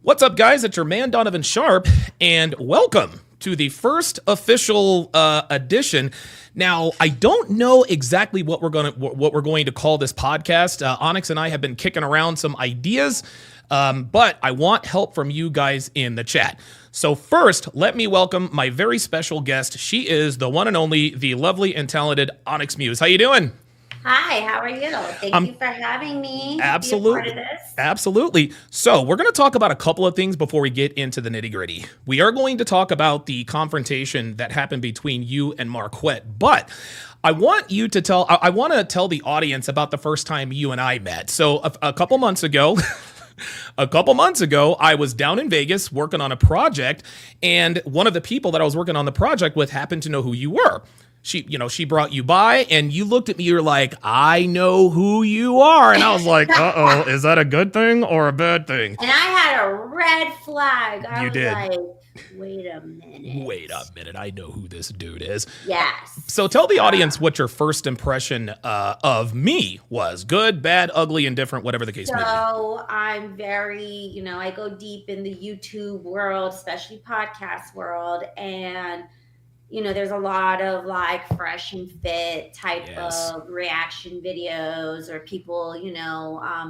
What's up, guys? It's your man, Donovan Sharp, and welcome to the first official edition. Now, I don't know exactly what we're going to call this podcast. Onyx and I have been kicking around some ideas, but I want help from you guys in the chat. So first, let me welcome my very special guest. She is the one and only, the lovely and talented Onyx Muse. How you doing? Hi, how are you? Thank you for having me. Absolutely. To be a part of this. Absolutely. So we're going to talk about a couple of things before we get into the nitty gritty. We are going to talk about the confrontation that happened between you and Marquette, but I want to tell the audience about the first time you and I met. So a couple months ago, I was down in Vegas working on a project, and one of the people that I was working on the project with happened to know who you were. She brought you by, and you looked at me, you're like, I know who you are. And I was like, uh-oh, is that a good thing or a bad thing? And I had a red flag. I was did. Like, wait a minute. I know who this dude is. Yes. So tell the audience what your first impression of me was. Good, bad, ugly, indifferent, whatever the case may be. So I'm very, I go deep in the YouTube world, especially podcast world, and there's a lot of like fresh and fit type of reaction videos or people,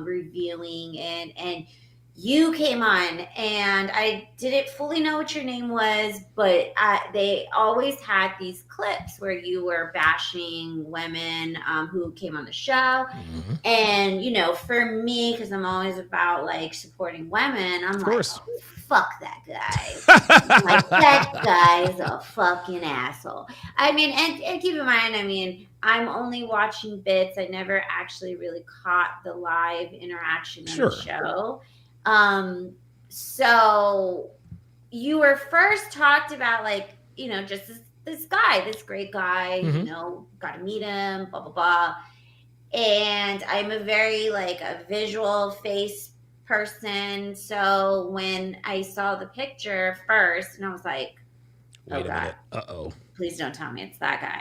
revealing and you came on, and I didn't fully know what your name was, but they always had these clips where you were bashing women who came on the show. Mm-hmm. And, for me, because I'm always about like supporting women, I'm like, oh, fuck that guy. Like, that guy is a fucking asshole. I mean, and keep in mind, I'm only watching bits. I never actually really caught the live interaction in the show. So you were first talked about like, just this guy, this great guy, mm-hmm. Got to meet him, blah, blah, blah. And I'm a very like a visual face person. So when I saw the picture first, and I was like, wait a minute. Uh-oh. Please don't tell me it's that guy.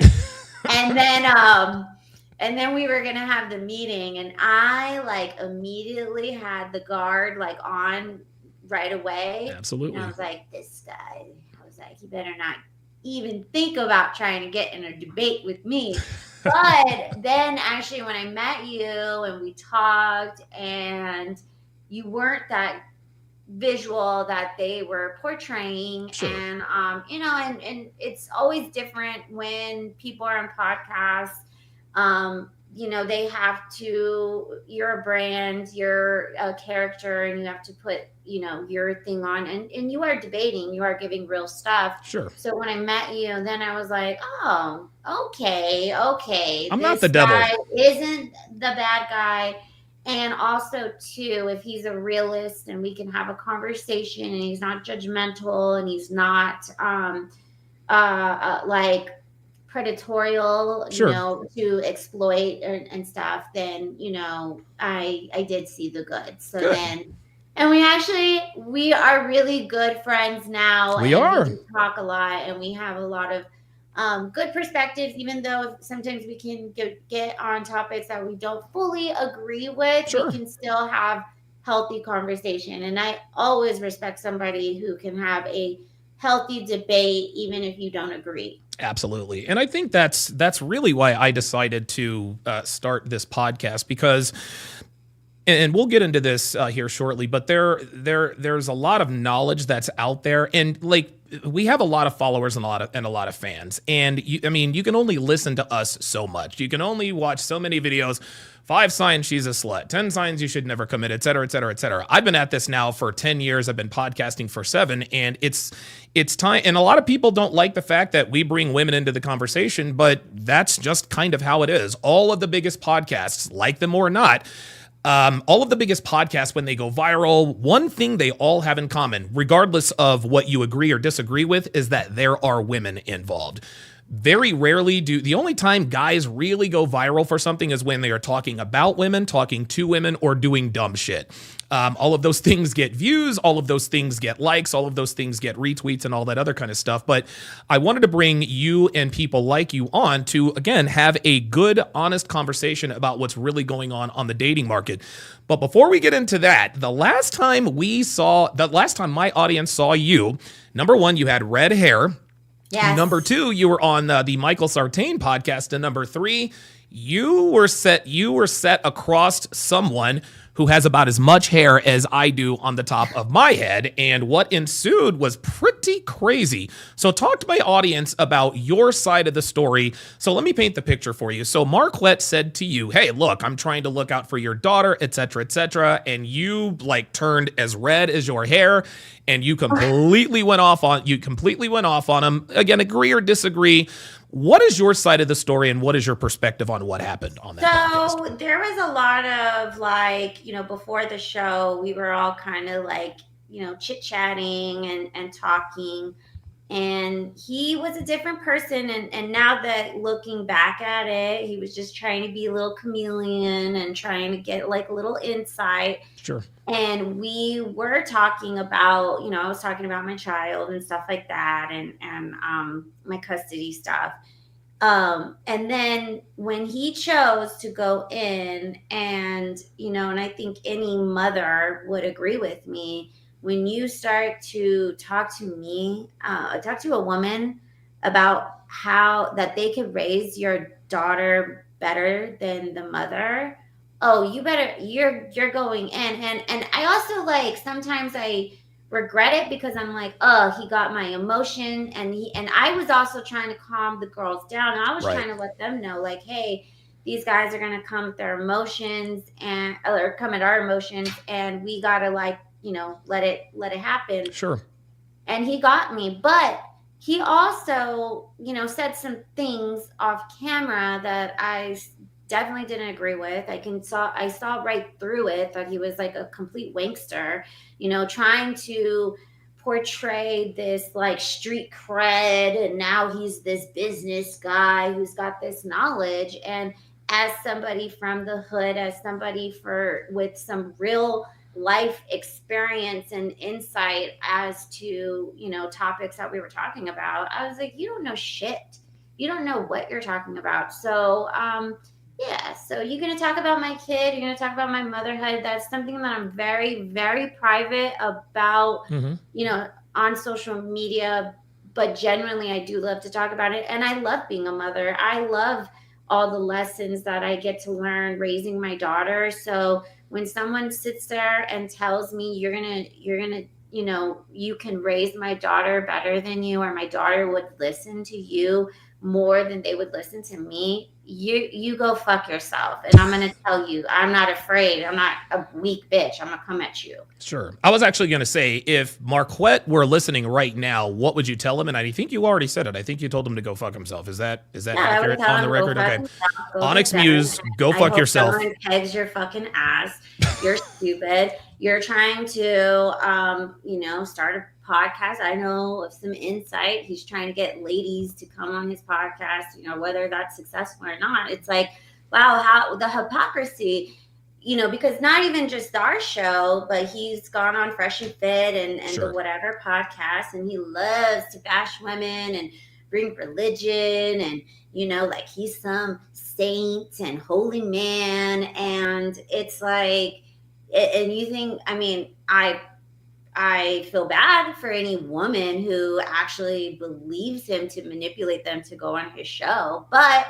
And then we were going to have the meeting, and I like immediately had the guard like on right away. Absolutely. And I was like, this guy, he better not even think about trying to get in a debate with me. But then actually when I met you and we talked, and you weren't that visual that they were portraying. Sure. And, and it's always different when people are on podcasts. They have to, you're a brand, you're a character, and you have to put, your thing on, and you are debating, you are giving real stuff. Sure. So when I met you, then I was like, oh, okay. I'm not the devil. Isn't the bad guy. And also too, if he's a realist and we can have a conversation and he's not judgmental and he's not, like predatorial, sure. To exploit and stuff, then, I did see the good. So good. Then, and we are really good friends now. We are. We talk a lot, and we have a lot of good perspectives, even though sometimes we can get on topics that we don't fully agree with. Sure. We can still have healthy conversation. And I always respect somebody who can have a healthy debate, even if you don't agree. Absolutely. And I think that's really why I decided to start this podcast, because, and we'll get into this here shortly, but there's a lot of knowledge that's out there, and like we have a lot of followers and a lot of fans, and you can only listen to us so much. You can only watch so many videos. 5 signs she's a slut, 10 signs you should never commit, et cetera, et cetera, et cetera. I've been at this now for 10 years. I've been podcasting for 7, and it's time. And a lot of people don't like the fact that we bring women into the conversation, but that's just kind of how it is. All of the biggest podcasts, like them or not, all of the biggest podcasts, when they go viral, one thing they all have in common, regardless of what you agree or disagree with, is that there are women involved. very rarely the only time guys really go viral for something is when they are talking about women, talking to women, or doing dumb shit. All of those things get views, all of those things get likes, all of those things get retweets and all that other kind of stuff. But I wanted to bring you and people like you on to, again, have a good, honest conversation about what's really going on the dating market. But before we get into that, the last time my audience saw you, number one, you had red hair. Yes. Number two, you were on the Michael Sartain podcast. And number three, you were set across someone who has about as much hair as I do on the top of my head. And what ensued was pretty crazy. So talk to my audience about your side of the story. So let me paint the picture for you. So Marquette said to you, hey, look, I'm trying to look out for your daughter, et cetera, et cetera. And you like turned as red as your hair and you completely went off on him. Again, agree or disagree. What is your side of the story and what is your perspective on what happened on that podcast? So there was a lot of like, before the show, we were all kind of like, chit-chatting and talking. And he was a different person. And now that looking back at it, he was just trying to be a little chameleon and trying to get like a little insight. Sure. And we were talking about, I was talking about my child and stuff like that and my custody stuff. And then when he chose to go in and I think any mother would agree with me, when you start to talk to a woman about how that they could raise your daughter better than the mother, you're going in. And I also like, sometimes I regret it because I'm like, oh, he got my emotion. And I was also trying to calm the girls down. I was trying to let them know like, hey, these guys are going to come with their emotions or come at our emotions. And we got to like, let it happen. Sure. And he got me, but he also, said some things off camera that I definitely didn't agree with. I saw right through it that he was like a complete wankster, trying to portray this like street cred. And now he's this business guy who's got this knowledge. And as somebody from the hood, as somebody with some real life experience and insight as to, topics that we were talking about, I was like, you don't know shit. You don't know what you're talking about. So, yeah, so you're going to talk about my kid. You're going to talk about my motherhood. That's something that I'm very, very private about, on social media. But genuinely, I do love to talk about it. And I love being a mother. I love all the lessons that I get to learn raising my daughter. So when someone sits there and tells me you're going to, you can raise my daughter better than you, or my daughter would listen to you more than they would listen to me, you go fuck yourself. And I'm going to tell you, I'm not afraid. I'm not a weak bitch. I'm going to come at you. Sure. I was actually going to say, if Marquette were listening right now, what would you tell him? And I think you already said it. I think you told him to go fuck himself. Is that accurate on the record? Okay. Onyx Muse, go fuck yourself. Someone pegs your fucking ass. You're stupid. You're trying to, start a podcast. I know of some insight. He's trying to get ladies to come on his podcast, whether that's successful or not. It's like, wow, how the hypocrisy, because not even just our show, but he's gone on Fresh and Fit and Sure. the whatever podcast, and he loves to bash women and bring religion and, like he's some saint and holy man. And it's like, and you think, I feel bad for any woman who actually believes him to manipulate them to go on his show. But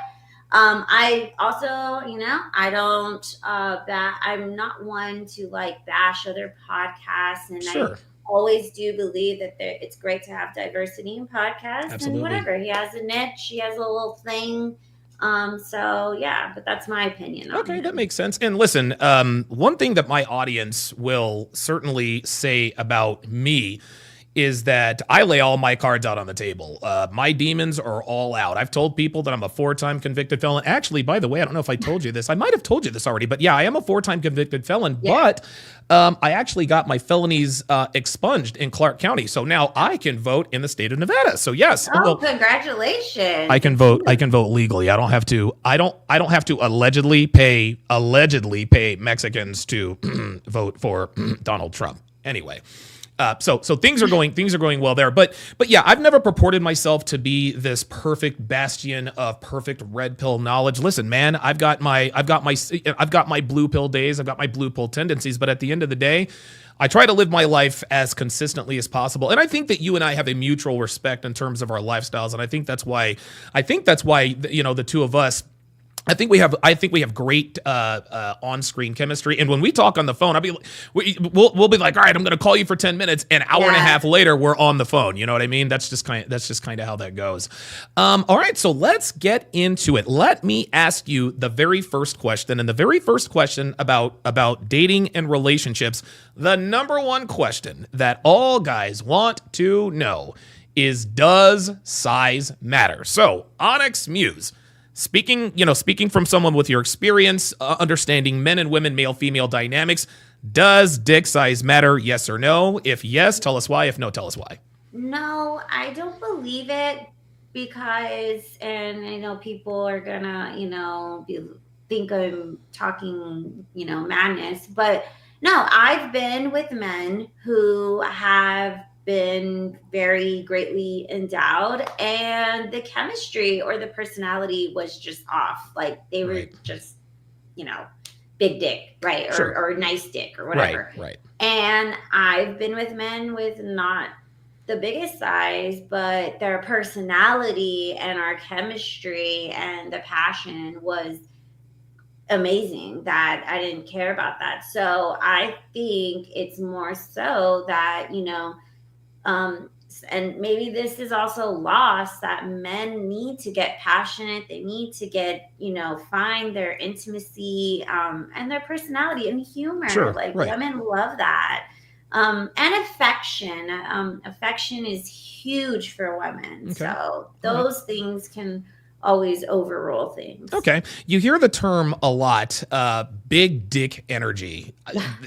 I also, I don't, I'm not one to like bash other podcasts. And Sure. I always do believe that it's great to have diversity in podcasts. Absolutely. And whatever. He has a niche, he has a little thing. So yeah, but that's my opinion. Okay, that makes sense. And listen, one thing that my audience will certainly say about me is that I lay all my cards out on the table. My demons are all out. I've told people that I'm a 4-time convicted felon. Actually, by the way, I don't know if I told you this. I might have told you this already, but yeah, I am a 4-time convicted felon. Yeah. But I actually got my felonies expunged in Clark County, so now I can vote in the state of Nevada. So yes, Oh, congratulations. I can vote. I can vote legally. I don't have to. I don't have to allegedly pay Mexicans to vote for Donald Trump. Anyway. So things are going well there, but yeah, I've never purported myself to be this perfect bastion of perfect red pill knowledge. Listen, man, I've got my blue pill days, I've got my blue pill tendencies, but at the end of the day, I try to live my life as consistently as possible, and I think that you and I have a mutual respect in terms of our lifestyles, and I think that's why the two of us. I think we have great on-screen chemistry, and when we talk on the phone, we'll be like, all right, I'm going to call you for 10 minutes. An hour and a half later, we're on the phone. You know what I mean? That's just kind of how that goes. All right, so let's get into it. Let me ask you the very first question, and the very first question about dating and relationships. The number one question that all guys want to know is, does size matter? So, Onyx Muse. Speaking from someone with your experience, understanding men and women, male-female dynamics, does dick size matter? Yes or no? If yes, tell us why. If no, tell us why. No, I don't believe it because, and I know people are gonna, think I'm talking, madness, but no, I've been with men who have been very greatly endowed and the chemistry or the personality was just off. Like they were just, big dick, right? Sure. Or nice dick or whatever. Right. And I've been with men with not the biggest size, but their personality and our chemistry and the passion was amazing that I didn't care about that. So I think it's more so that, and maybe this is also lost, that men need to get passionate. They need to get, find their intimacy and their personality and humor. Sure, women love that. And affection. Affection is huge for women. Okay. So those things can always overrule things. Okay. You hear the term a lot, big dick energy.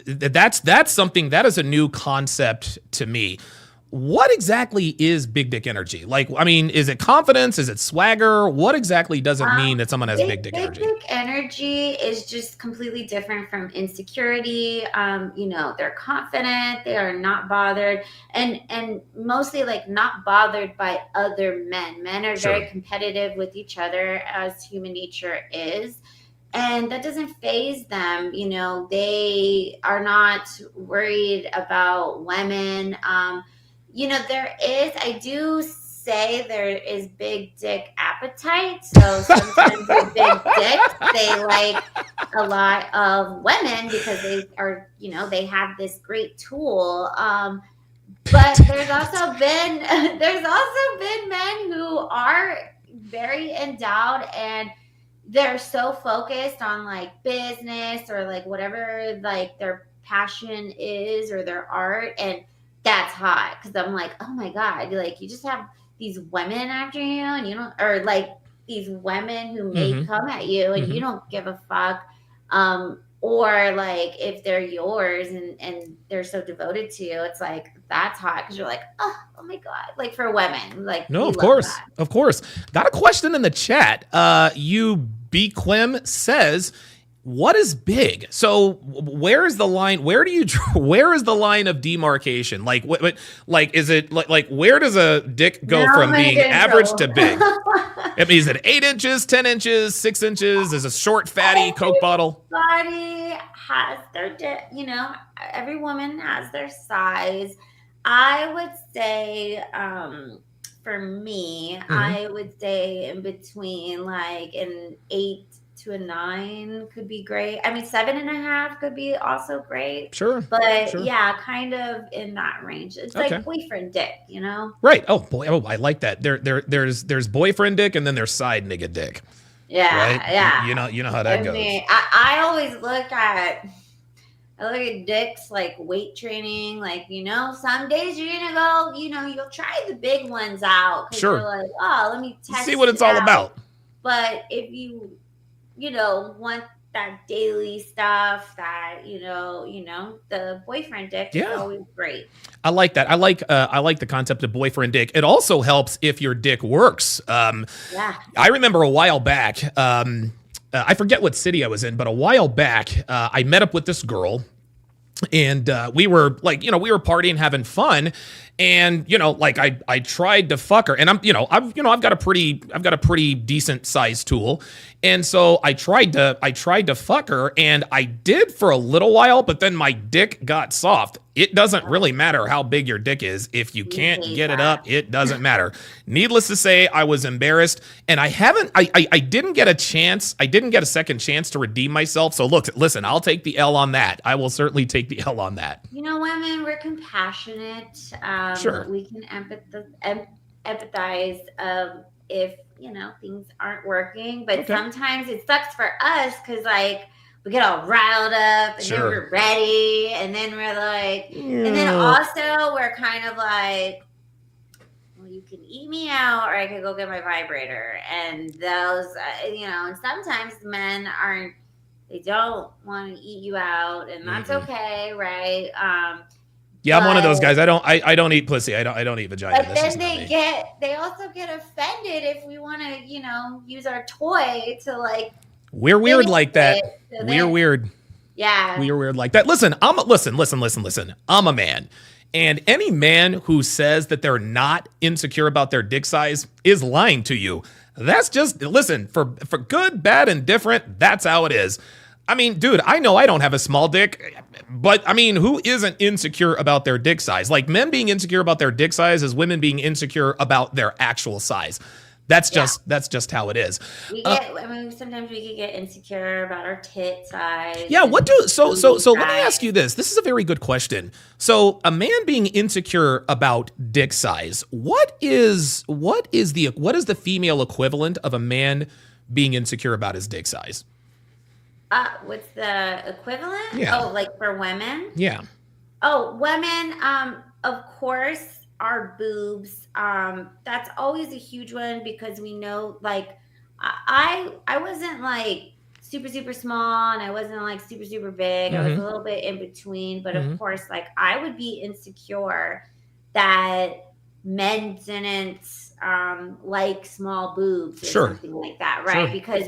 That's something that is a new concept to me. What exactly is big dick energy? Like, I mean, is it confidence? Is it swagger? What exactly does it mean that someone has big dick energy? Big dick energy is just completely different from insecurity. They're confident. They are not bothered, and mostly like not bothered by other men. Men are very competitive with each other, as human nature is. And that doesn't faze them. They are not worried about women. I do say there is big dick appetite. So sometimes with big dicks, they like a lot of women because they are, they have this great tool. But there's also been men who are very endowed and they're so focused on like business or like whatever like their passion is or their art, and that's hot because I'm like, oh my God, like you just have these women after you and you don't, or like these women who may come at you and you don't give a fuck. Or like if they're yours and they're so devoted to you, it's like, that's hot because you're like, oh my God, like for women, like. No, of course. Got a question in the chat. Quim says, what is big? So where is the line? Where is the line of demarcation? Like, like, is it like where does a dick go from being average to big? I mean, is it 8 inches, 10 inches, 6 inches? Is a short, fatty Coke bottle? Everybody has their dick, every woman has their size. I would say, for me, I would say in between like an 8 to a 9 could be great. I mean, 7.5 could be also great. Sure. But yeah, kind of in that range. It's like boyfriend dick, Right. Oh boy. Oh, I like that. There's boyfriend dick and then there's side nigga dick. Yeah. Right? Yeah. You know how that goes. I always look at I look at dicks like weight training. Like, some days you're gonna go, you'll try the big ones out because you're Sure. like, oh, let me See test what it it's all out. about. But if you want that daily stuff, that the boyfriend dick is Yeah. always great. I like that. I like the concept of boyfriend dick. It also helps if your dick works. Yeah. I remember a while back. I forget what city I was in, but a while back, I met up with this girl, and we were like, we were partying, having fun, and like I tried to fuck her, and I've got a pretty decent sized tool, and so I tried to fuck her, and I did for a little while, but then my dick got soft. It doesn't really matter how big your dick is. If you can't get it up, it doesn't matter. Needless to say, I was embarrassed, and I didn't get a chance. I didn't get a second chance to redeem myself. So listen, I'll take the L on that. I will certainly take the L on that. Women, we're compassionate. Sure. We can empathize if, things aren't working. But sometimes it sucks for us because, like, we get all riled up and then we're ready. And then we're like, and then also we're kind of like, well, you can eat me out or I could go get my vibrator. And those, and sometimes men they don't want to eat you out, and that's okay, right? Yeah, I'm one of those guys. I don't eat pussy. I don't eat vagina. But then they also get offended if we want to, use our toy to like. We're weird like that. So we're weird. Yeah. We're weird like that. Listen. I'm a man. And any man who says that they're not insecure about their dick size is lying to you. That's just, listen, for good, bad, and different, that's how it is. I mean, dude, I know I don't have a small dick, but I mean, who isn't insecure about their dick size? Like, men being insecure about their dick size is women being insecure about their actual size. That's just how it is. Sometimes we could get insecure about our tit size. Yeah, so let me ask you this. This is a very good question. So, a man being insecure about dick size, what is the female equivalent of a man being insecure about his dick size? What's the equivalent? Yeah. Oh, like for women? Yeah. Oh, women, of course, our boobs. That's always a huge one because we know, like, I wasn't like super, super small and I wasn't like super, super big. I was a little bit in between. But of course, like, I would be insecure that men didn't like small boobs or something like that, right? Because,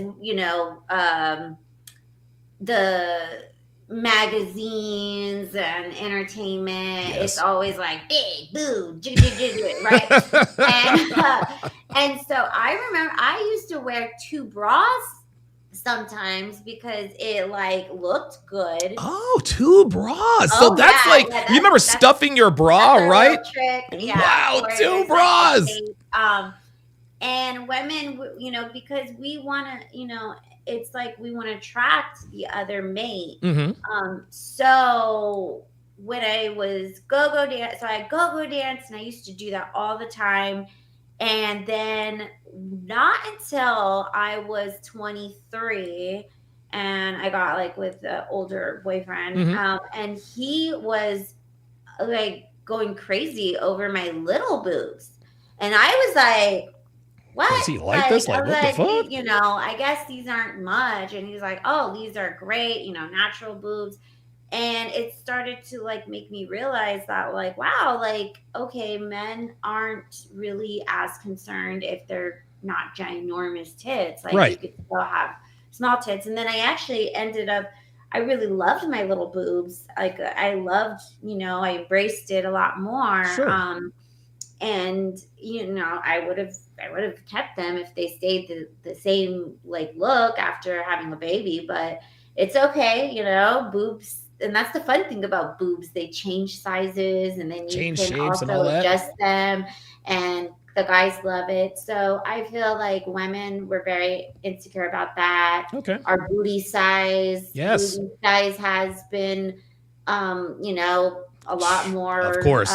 the magazines and entertainment, it's always like big boob, right? And so I remember I used to wear 2 bras sometimes because it like looked good. Oh, 2 bras. So that's like, you remember stuffing your bra, right? Trick. Yeah, wow, 2 bras. And women, because we want to, it's like we want to attract the other mate. So when I was go-go dance, so I go-go dance, and I used to do that all the time. And then not until I was 23 and I got like with the older boyfriend, and he was like going crazy over my little boobs. And I was like, what? Does he like this? Like, what the fuck? I guess these aren't much. And he's like, oh, these are great, natural boobs. And it started to like make me realize that, like, wow, like, okay, men aren't really as concerned if they're not ginormous tits. Like, you could still have small tits. And then I actually ended up, I really loved my little boobs. Like, I loved, I embraced it a lot more. And I would have kept them if they stayed the same like look after having a baby, but it's okay, boobs. And that's the fun thing about boobs. They change sizes and then you can also adjust them, and the guys love it. So I feel like women were very insecure about that. Okay. Our booty size. Yes. Booty size has been, a lot Of more course.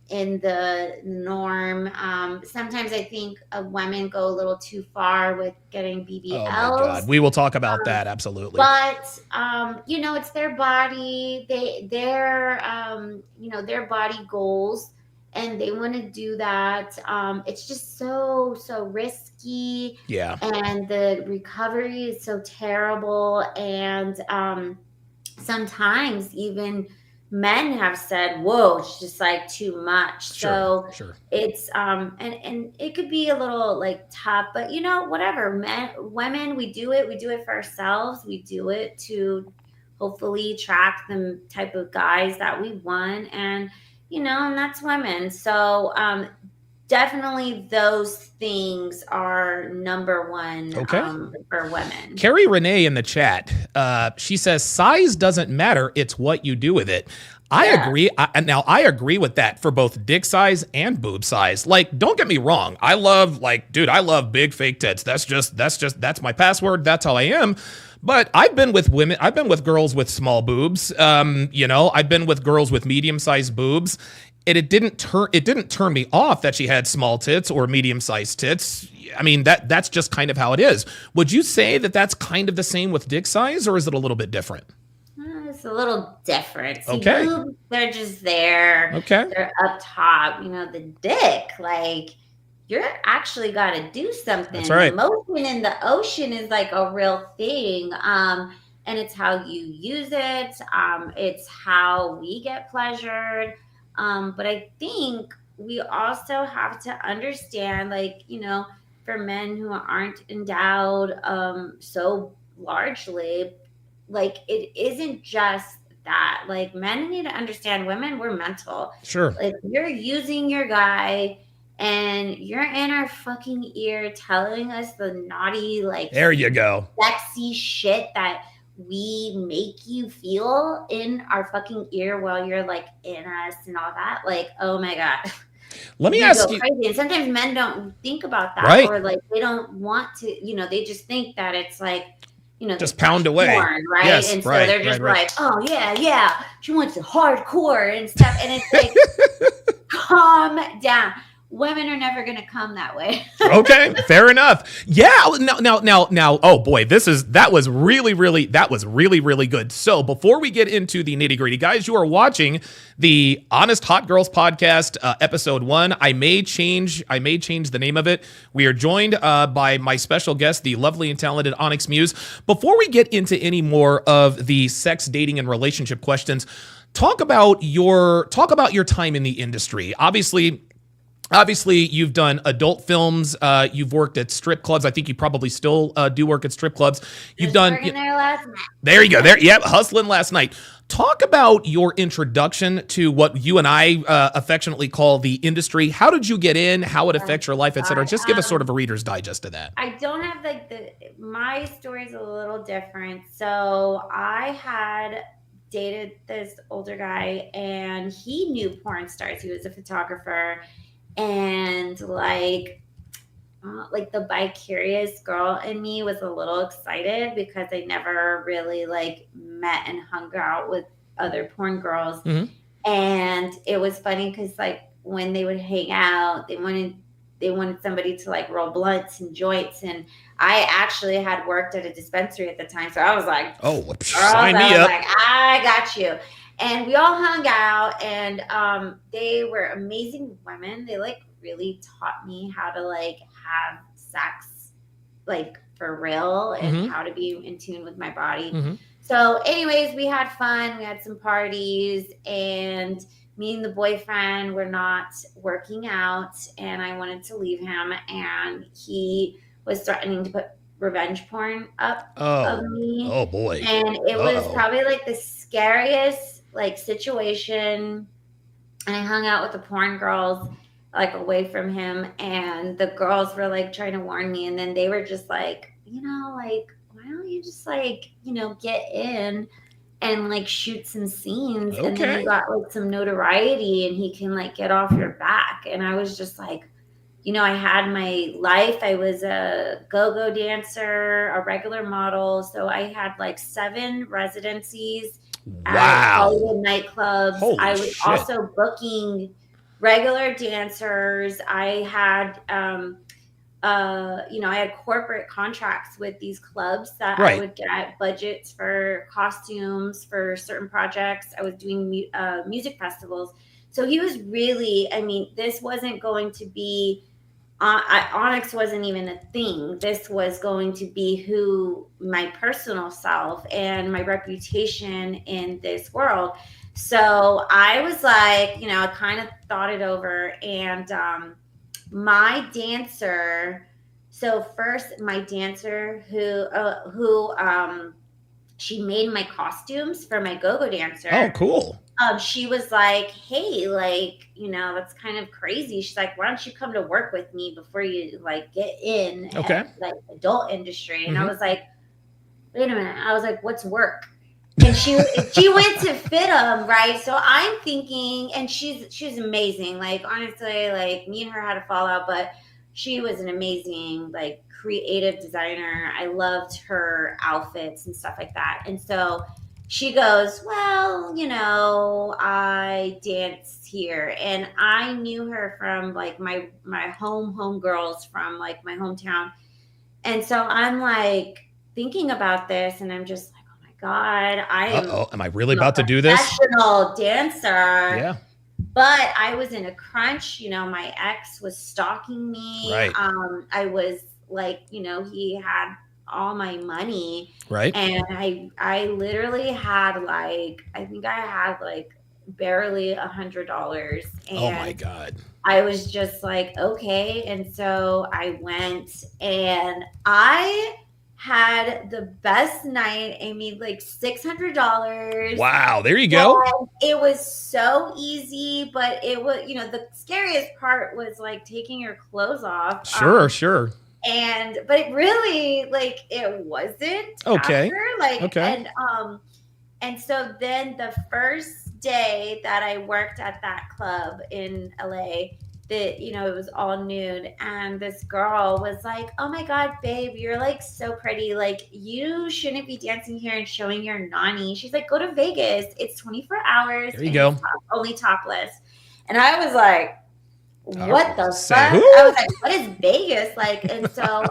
in the norm. Sometimes I think women go a little too far with getting Oh my BBLs. God. We will talk about that. Absolutely. But it's their body. Their body goals, and they want to do that. It's just so risky, Yeah. and the recovery is so terrible. And sometimes even men have said, "Whoa, it's just like too much." Sure. So Sure. it's and it could be a little like tough, but whatever. Men, women, we do it for ourselves. We do it to hopefully attract the type of guys that we want, and that's women. So definitely those things are number one Okay. for women. Carrie Renee in the chat, she says size doesn't matter. It's what you do with it. I Yeah. agree. I agree with that for both dick size and boob size. Like, don't get me wrong. I love big fake tits. That's my password. That's how I am. But I've been with women. I've been with girls with small boobs. I've been with girls with medium-sized boobs. And it didn't turn me off that she had small tits or medium-sized tits. I mean, that's just kind of how it is. Would you say that that's kind of the same with dick size, or is it a little bit different? It's a little different. See, Okay. boobs, they're just there. Okay. They're up top. The dick, like, you're actually got to do something. That's right. The motion in the ocean is like a real thing. And it's how you use it. It's how we get pleasured. But I think we also have to understand, like, for men who aren't endowed so largely, like, it isn't just that. Like, men need to understand women, we're mental. Sure. Like, you're using your guy and you're in our fucking ear telling us the naughty, like, There you go. sexy shit that we make you feel in our fucking ear while you're like in us and all that. Like, oh my God. Let me We ask go you. crazy. And sometimes men don't think about that, Right. or like they don't want to, they just think that it's like, Just pound away. porn, right? Yes, and so right, they're just right. like, oh yeah, she wants the hardcore and stuff. And it's like, calm down. Women are never gonna come that way. Okay, fair enough. Yeah. Now. Oh boy, that was really good. So before we get into the nitty gritty, guys, you are watching the Honest Hot Girls podcast, episode 1. I may change the name of it. We are joined by my special guest, the lovely and talented Onyx Muse. Before we get into any more of the sex, dating, and relationship questions, talk about your time in the industry. Obviously, you've done adult films. You've worked at strip clubs. I think you probably still do work at strip clubs. You've done. Working there last night. There you go. There, yep, hustling last night. Talk about your introduction to what you and I affectionately call the industry. How did you get in? How it affects your life, etc. Just give us sort of a Reader's Digest of that. I don't have my story's a little different. So I had dated this older guy, and he knew porn stars. He was a photographer. And like the bi-curious girl in me was a little excited because I never really like met and hung out with other porn girls. Mm-hmm. And it was funny because like when they would hang out, they wanted somebody to like roll blunts and joints. And I actually had worked at a dispensary at the time, so I was like, oh, sign me up. Like, I got you. And we all hung out, and they were amazing women. They like really taught me how to like have sex, like for real, and Mm-hmm. how to be in tune with my body. Mm-hmm. So anyways, we had fun. We had some parties, and me and the boyfriend were not working out, and I wanted to leave him, and he was threatening to put revenge porn up of me. Oh boy. And it was probably like the scariest like situation. And I hung out with the porn girls like away from him, and the girls were like trying to warn me, and then they were just like, like, why don't you just like, get in and like shoot some scenes, and then you got like some notoriety and he can like get off your back. And I was just like, I had my life. I was a go-go dancer, a regular model. So I had like 7 residencies at Wow. Hollywood nightclubs. Holy I was shit. also booking regular dancers. I had I had corporate contracts with these clubs that I Right. would get budgets for costumes for certain projects. I was doing music festivals. So he was really, I mean, this wasn't going to be, Onyx wasn't even a thing. This was going to be who my personal self and my reputation in this world. So I was like, I kind of thought it over, and my dancer. So first, my dancer who she made my costumes for my go-go Oh, dancer. cool. She was like, "Hey, like, that's kind of crazy." She's like, "Why don't you come to work with me before you like get in Okay. at like adult industry?" And I Mhm. was like, "Wait a minute." I was like, "What's work?" And she went to FITM, right? So I'm thinking, and she's amazing. Like, honestly, like me and her had a fallout, but she was an amazing like creative designer. I loved her outfits and stuff like that. And so she goes, "Well, I dance here." And I knew her from like my home girls from like my hometown. And so I'm like thinking about this, and I'm just like, "Oh my God, I am Uh-oh. Am I really a about to do this? professional dancer." Yeah. But I was in a crunch. My ex was stalking me. Right. I was like, he had all my money, Right. and I literally had like, I think I had like barely $100, Oh my and God. I was just like, okay. And so I went, and I had the best night. I made like $600. Wow. There you go. And it was so easy, but it was, the scariest part was like taking your clothes off. Sure, sure. But it really, like, it wasn't Okay. after, like, Okay. and so then the first day that I worked at that club in LA, it was all nude, and this girl was like, "Oh my God, babe, you're like so pretty. Like, you shouldn't be dancing here and showing your nani." She's like, "Go to Vegas. It's 24 hours There you and go. it's only topless." And I was like, "What the Say fuck?" who? I was like, "What is Vegas like?" And so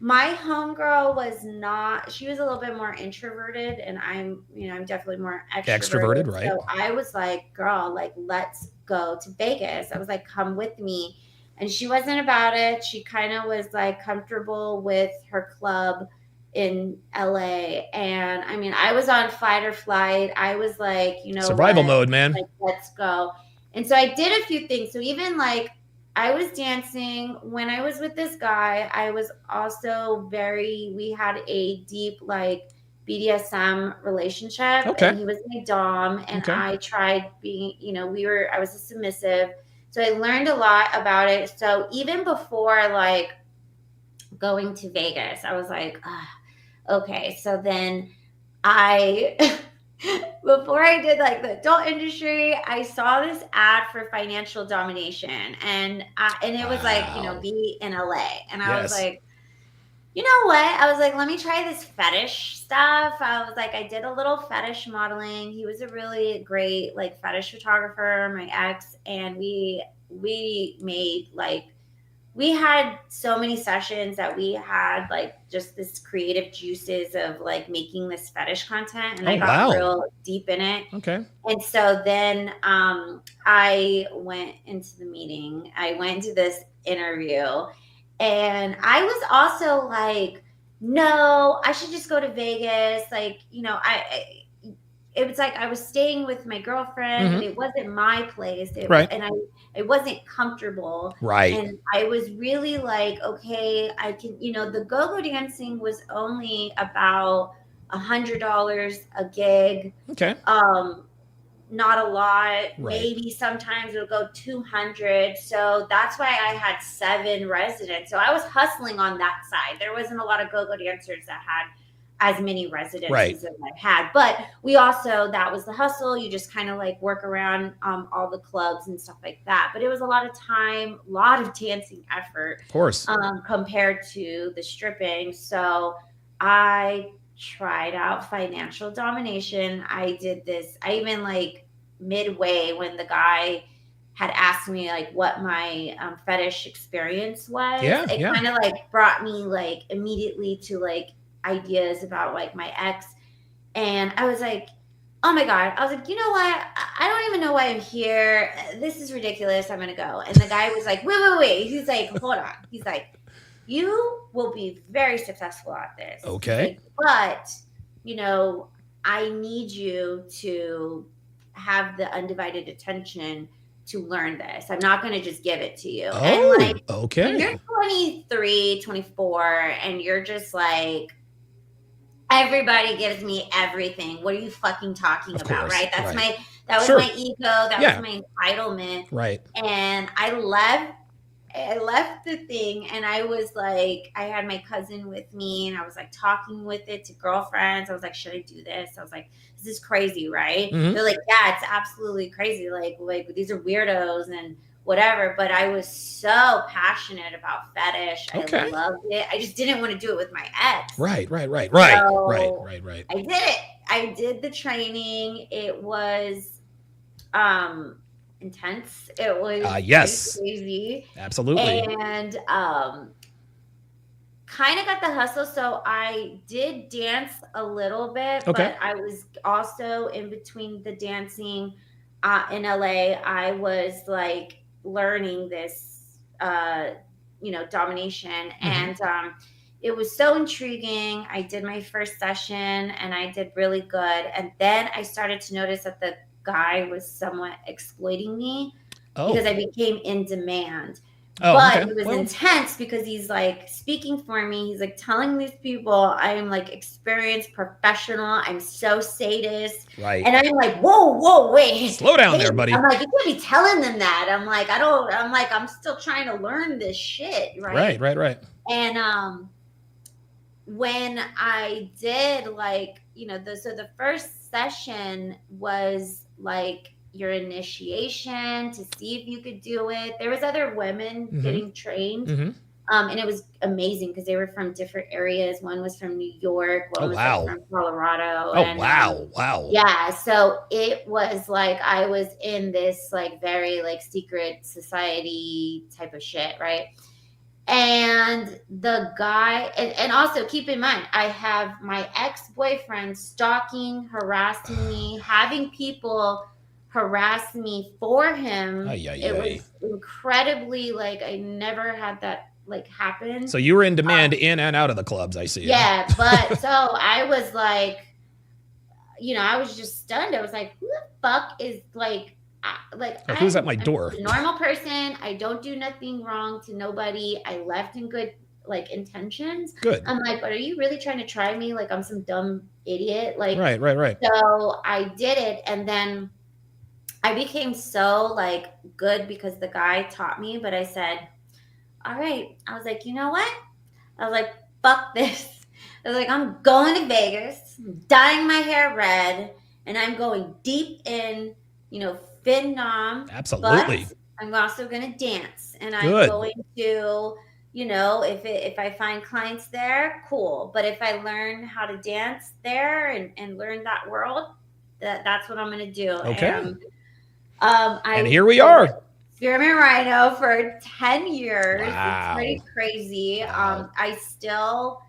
my homegirl was not, she was a little bit more introverted, and I'm definitely more extroverted. Extroverted, right? So I was like, "Girl, like, let's go to Vegas." I was like, "Come with me." And she wasn't about it. She kind of was like comfortable with her club in LA. And I mean, I was on fight or flight. I was like, Survival mode, man. like, let's go. And so I did a few things. So even like, I was dancing when I was with this guy. I was also we had a deep like BDSM relationship, Okay. and he was my dom, and Okay. I tried being, I was a submissive. So I learned a lot about it. So even before like going to Vegas, I was like, okay. So then I before I did like the adult industry, I saw this ad for financial domination, and it was like, Wow. be in LA, and I was Yes. like, you know what? I was like, let me try this fetish stuff. I was like, I did a little fetish modeling. He was a really great like fetish photographer, my ex, and we made like, we had so many sessions that we had like just this creative juices of like making this fetish content, and Oh, I got wow. real deep in it. Okay. And so then I went into the meeting. I went into this interview, and I was also like, no, I should just go to Vegas. Like, it was like I was staying with my girlfriend, and Mhm. it wasn't my place. Right. And I wasn't comfortable. Right. And I was really like, okay, I can, the go-go dancing was only about $100 a gig. Okay. Not a lot. Right. Maybe sometimes it'll go 200. So that's why I had 7 residents. So I was hustling on that side. There wasn't a lot of go-go dancers that had as many residents Right. as I had. But we also, that was the hustle. You just kind of like work around all the clubs and stuff like that. But it was a lot of time, a lot of dancing effort. Of course. Compared to the stripping. So I tried out financial domination. I did this. I even like midway when the guy had asked me like what my fetish experience was, Yeah, it yeah. kind of like brought me like immediately to like ideas about like my ex. And I was like, oh my God. I was like, you know what? I don't even know why I'm here. This is ridiculous. I'm going to go. And the guy was like, wait. He's like, hold on. He's like, you will be very successful at this. He's Okay. like, but, you know, I need you to have the undivided attention to learn this. I'm not going to just give it to you. And like, Oh, when you're okay. 23, 24, and you're just like, everybody gives me everything. What are you fucking talking Of about? course. Right. Right. That was Sure. my ego. That was Yeah. my entitlement. Right. And I left the thing and I was like, I had my cousin with me and I was like talking with it to girlfriends. I was like, should I do this? I was like, this is crazy, right? Mhm. They're like, yeah, it's absolutely crazy. Like these are weirdos and whatever. But I was so passionate about fetish. Okay. I loved it. I just didn't want to do it with my ex. Right. So I did it. I did the training. It was intense. It was Yes. crazy. Absolutely. And kind of got the hustle. So I did dance a little bit, Okay. but I was also in between the dancing in LA. I was like learning this, domination. And it was so intriguing. I did my first session and I did really good. And then I started to notice that the guy was somewhat exploiting me because I became in demand. But okay. it was Well, intense because he's like speaking for me. He's like telling these people I'm like experienced professional. I'm so sadist. right. And I'm like, whoa, wait. Slow down Wait. there, buddy. I'm like, you can't be telling them that. I'm still trying to learn this shit. Right. Right. And when I did like, so the first session was like your initiation to see if you could do it. There was other women getting trained. And it was amazing because they were from different areas. One was from New York. One was like, from Colorado. Wow. Yeah. So it was like I was in this like very like secret society type of shit, right? And the guy, and also keep in mind, I have my ex-boyfriend stalking, harassing me, having people harass me for him. It was incredibly like I never had that like happen. So you were in demand in and out of the clubs, I see. Yeah, but so I was like, I was just stunned. I was like, who the fuck is like who's at my door? I'm a normal person. I don't do nothing wrong to nobody. I left in good like intentions. Good. I'm like, but are you really trying to try me like I'm some dumb idiot? Like, right. So I did it, and then I became so like good because the guy taught me. But I said, all right. I was like, you know what? I was like, fuck this. I was like, I'm going to Vegas, dyeing my hair red, and I'm going deep in, FinDom. Absolutely. But I'm also going to dance, and I'm going to, if I find clients there, cool. But if I learn how to dance there and learn that world, that's what I'm going to do. Okay. And here we are. Spearmint Rhino for 10 years. Wow. It's pretty crazy. Wow. I still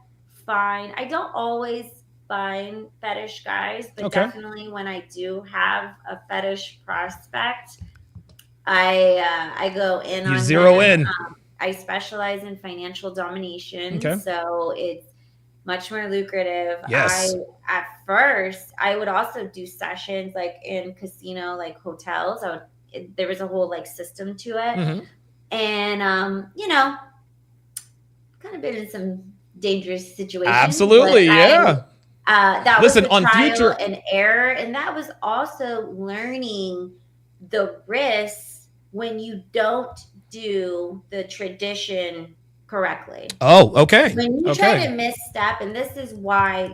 I don't always find fetish guys, but definitely when I do have a fetish prospect, I go in on zero in. I specialize in financial domination. Okay. So it's much more lucrative. Yes. At first, I would also do sessions like in casino, like hotels. There was a whole like system to it. And kind of been in some dangerous situations. Absolutely. Yeah. That was on trial and error. And that was also learning the risks when you don't do the tradition correctly. Oh, okay. When you try to misstep, and this is why,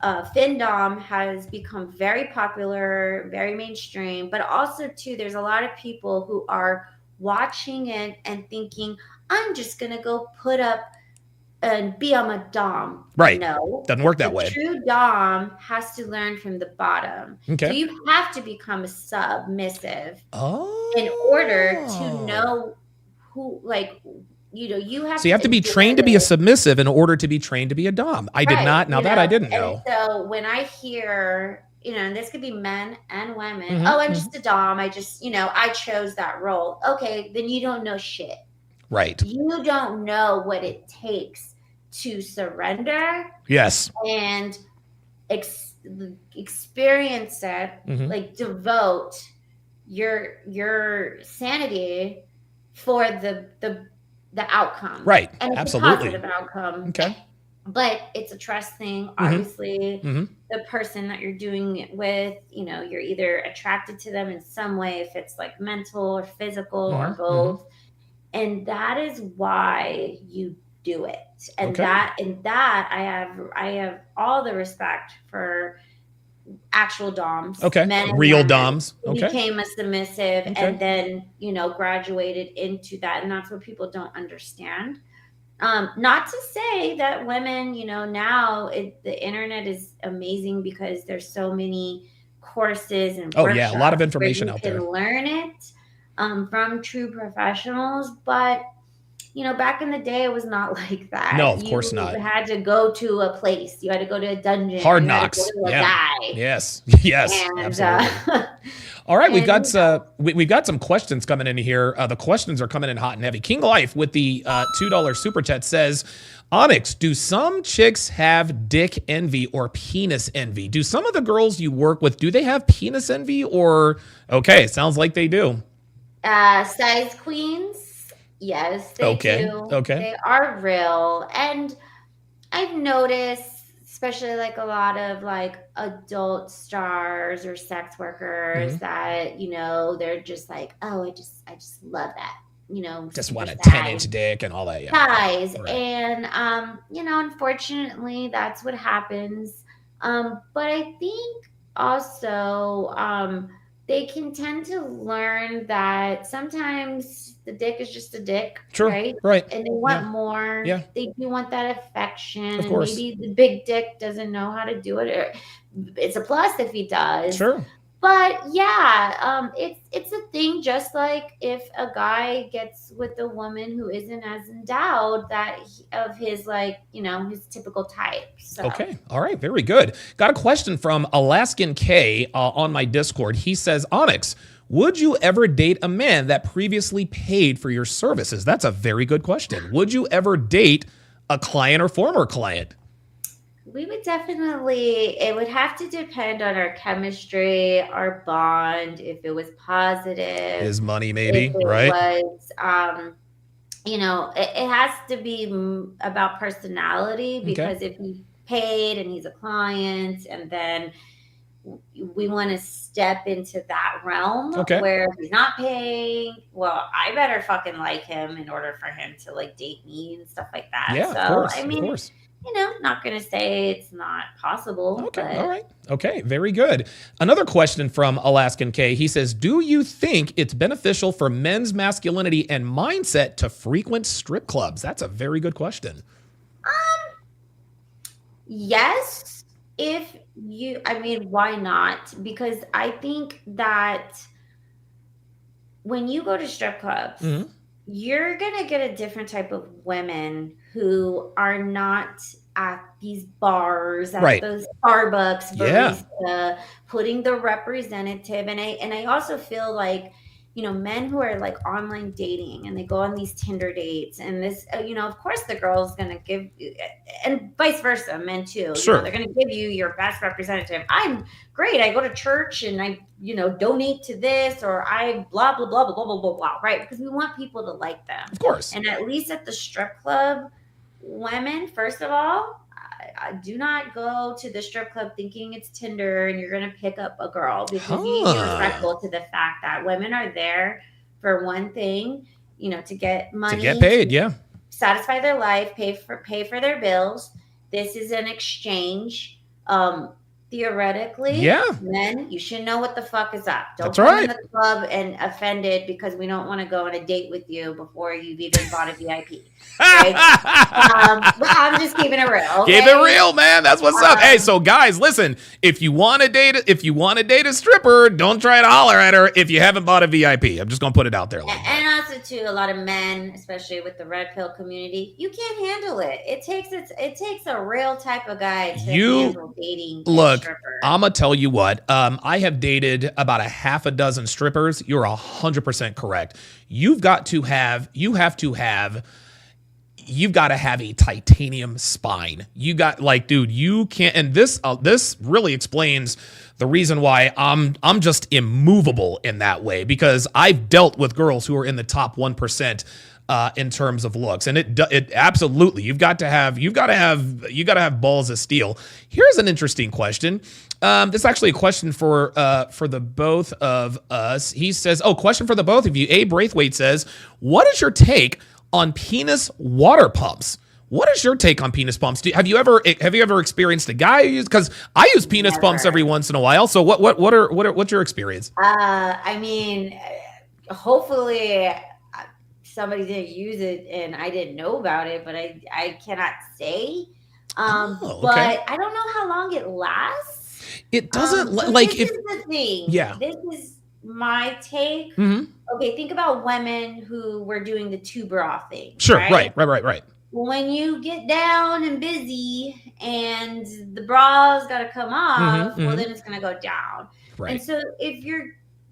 FinDom has become very popular, very mainstream, but also too, there's a lot of people who are watching it and thinking, I'm just going to go put up and become a dom. Right. No, Doesn't work that the way. true dom has to learn from the bottom. Okay. So you have to become a submissive Oh. in order to know who, like, you have So you have to be trained to be a submissive in order to be trained to be a dom. I did not. Now that I didn't know. So when I hear, and this could be men and women, Mhm, oh, I'm just a dom. I just, I chose that role. Okay, then you don't know shit. Right. You don't know what it takes to surrender. Yes. And experience it, like devote your sanity for the outcome. Right. And it's absolutely. a positive outcome. Okay. But it's a trust thing. Obviously, the person that you're doing it with, you're either attracted to them in some way, if it's like mental or physical or both. And that is why you do it. And that I have all the respect for actual doms. Okay. Men Real doms. Okay. Became a submissive and then, graduated into that. And that's what people don't understand. Not to say that women, now the internet is amazing because there's so many courses and a lot of information out there. You can learn it from true professionals, but back in the day, it was not like that. No, of course not. You had to go to a place. You had to go to a dungeon. Hard knocks. Guy. Yes. And, absolutely. All right, we've got some questions coming in here. The questions are coming in hot and heavy. King Life with the $2 super chat says, Onyx, do some chicks have dick envy or penis envy? Do some of the girls you work with, do they have penis envy or, okay, sounds like they do. Size queens. Yes, they do. Okay. They are real. And I've noticed, especially like a lot of like adult stars or sex workers that, they're just like, oh, I just love that. Just want a 10-inch dick and all that. Size. Right. And, unfortunately, that's what happens. But I think also they can tend to learn that sometimes the dick is just a dick, right? Right. And they want more. Yeah. They do want that affection. Of course. Maybe the big dick doesn't know how to do it. Or it's a plus if he does. Sure. But yeah, it's a thing. Just like if a guy gets with a woman who isn't as endowed of his his typical type. So. Okay. All right. Very good. Got a question from Alaskan K on my Discord. He says, Onyx, would you ever date a man that previously paid for your services? That's a very good question. Would you ever date a client or former client? We would definitely, it would have to depend on our chemistry, our bond, if it was positive. His money, maybe, if it right? Was, it has to be about personality because if he paid and he's a client and then we want to step into that realm where he's not paying, well, I better fucking like him in order for him to like date me and stuff like that. Yeah, so, of course, I mean, of course. Not going to say it's not possible. Okay, but... all right. Okay, very good. Another question from Alaskan K. He says, do you think it's beneficial for men's masculinity and mindset to frequent strip clubs? That's a very good question. Yes. Why not? Because I think that when you go to strip clubs, you're going to get a different type of women who are not at these bars, at those Starbucks barista, putting the representative. And I also feel like, men who are like online dating and they go on these Tinder dates and this, of course the girl's going to give, and vice versa, men too. Sure. They're going to give you your best representative. I'm great. I go to church and I, donate to this or I blah, blah, blah, blah, blah, blah, blah, blah, right? Because we want people to like them. Of course. And at least at the strip club, women, first of all, I do not go to the strip club thinking it's Tinder and you're going to pick up a girl because you need to be respectful to the fact that women are there for one thing, to get money, to get paid, satisfy their life, pay for their bills. This is an exchange. theoretically, Yeah, men, you should know what the fuck is up. Don't that's come in right. the club and offended because we don't want to go on a date with you before you've even bought a VIP, right? I'm just keeping it real, Keep it okay? real, man. That's what's up. Hey, Um, so guys, listen. If you want to date a stripper, don't try to holler at her if you haven't bought a VIP. I'm just gonna put it out there a little bit. and also too, a lot of men, especially with the red pill community, you can't handle it. It takes a real type of guy to You handle dating a look. stripper. I'm gonna tell you what. I have dated about a half a dozen strippers. You're 100% correct. You've got to have a titanium spine. You got like, dude, you can't. And this really explains the reason why I'm just immovable in that way, because I've dealt with girls who are in the top 1%. In terms of looks, and it absolutely, you got to have balls of steel. Here's an interesting question. This is actually a question for the both of us. He says, question for the both of you. Abe Braithwaite says, what is your take on penis water pumps? What is your take on penis pumps? Have you ever experienced a guy use? Because I use penis pumps every once in a while. So what's your experience? I mean, hopefully somebody didn't use it and I didn't know about it, but I cannot say. Okay. But I don't know how long it lasts. It doesn't So like this if is the thing. Yeah. This is my take. Mhm. Okay, think about women who were doing the two bra thing. Sure, right. right. When you get down and busy and the bra's got to come off, well, then it's going to go down. Right. And so if you're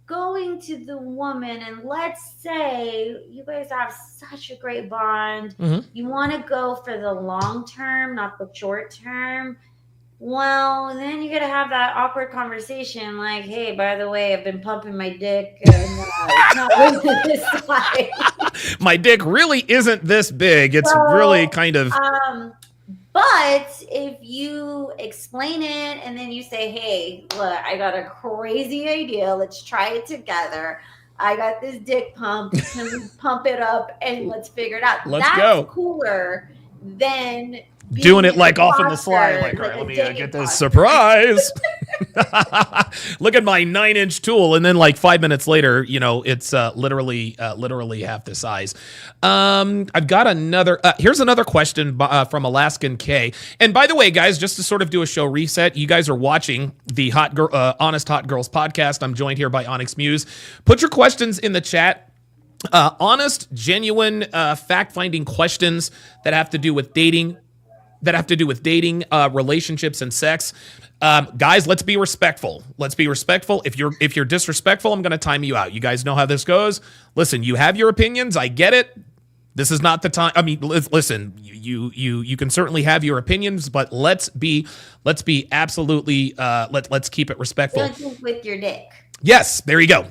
going to the woman and let's say you guys have such a great bond, you want to go for the long term, not the short term. Well, then you got to have that awkward conversation like, hey, by the way, I've been pumping my dick and it's not really this side. My dick really isn't this big. It's really kind of. But if you explain it and then you say, hey, look, I got a crazy idea. Let's try it together. I got this dick pump. Can we pump it up and let's figure it out? Let's go. Cooler than doing it like off in the slide. Like, all right, let me get this surprise. Look at my 9-inch tool. And then like 5 minutes later, it's literally half the size. I've got here's another question from Alaskan K. And by the way, guys, just to sort of do a show reset, you guys are watching the Honest Hot Girls podcast. I'm joined here by Onyx Muse. Put your questions in the chat. Honest, genuine, fact-finding questions that have to do with dating, relationships, and sex. Guys, let's be respectful. If you're disrespectful, I'm going to time you out. You guys know how this goes. Listen, you have your opinions. I get it. This is not the time. I mean, listen, you can certainly have your opinions, but let's be absolutely, let's keep it respectful. Don't think with your dick. Yes, there you go.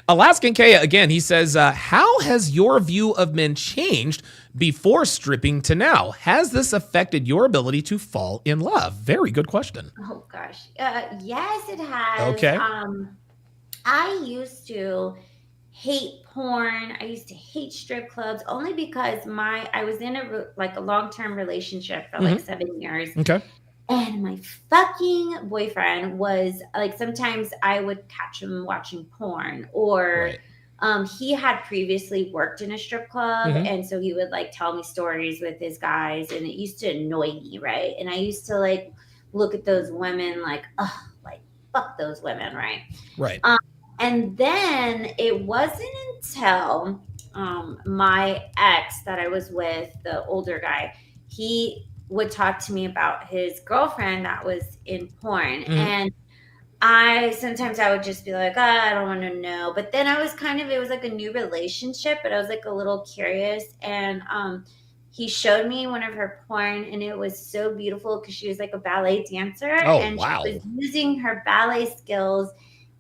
Alaskan K, again, he says, how has your view of men changed before stripping to now? Has this affected your ability to fall in love? Very good question. Oh, gosh. Yes, it has. Okay. I used to hate porn. I used to hate strip clubs only because I was in a long-term relationship for like 7 years. Okay. And my fucking boyfriend was like, sometimes I would catch him watching porn, or he had previously worked in a strip club. And so he would like tell me stories with his guys, and it used to annoy me. Right. And I used to like look at those women like, oh, like fuck those women. Right. Right. And then it wasn't until my ex that I was with, the older guy, he would talk to me about his girlfriend that was in porn. And sometimes I would just be like, I don't want to know. But then it was like a new relationship, but I was like a little curious. And he showed me one of her porn, and it was so beautiful because she was like a ballet dancer. Oh, and wow. She was using her ballet skills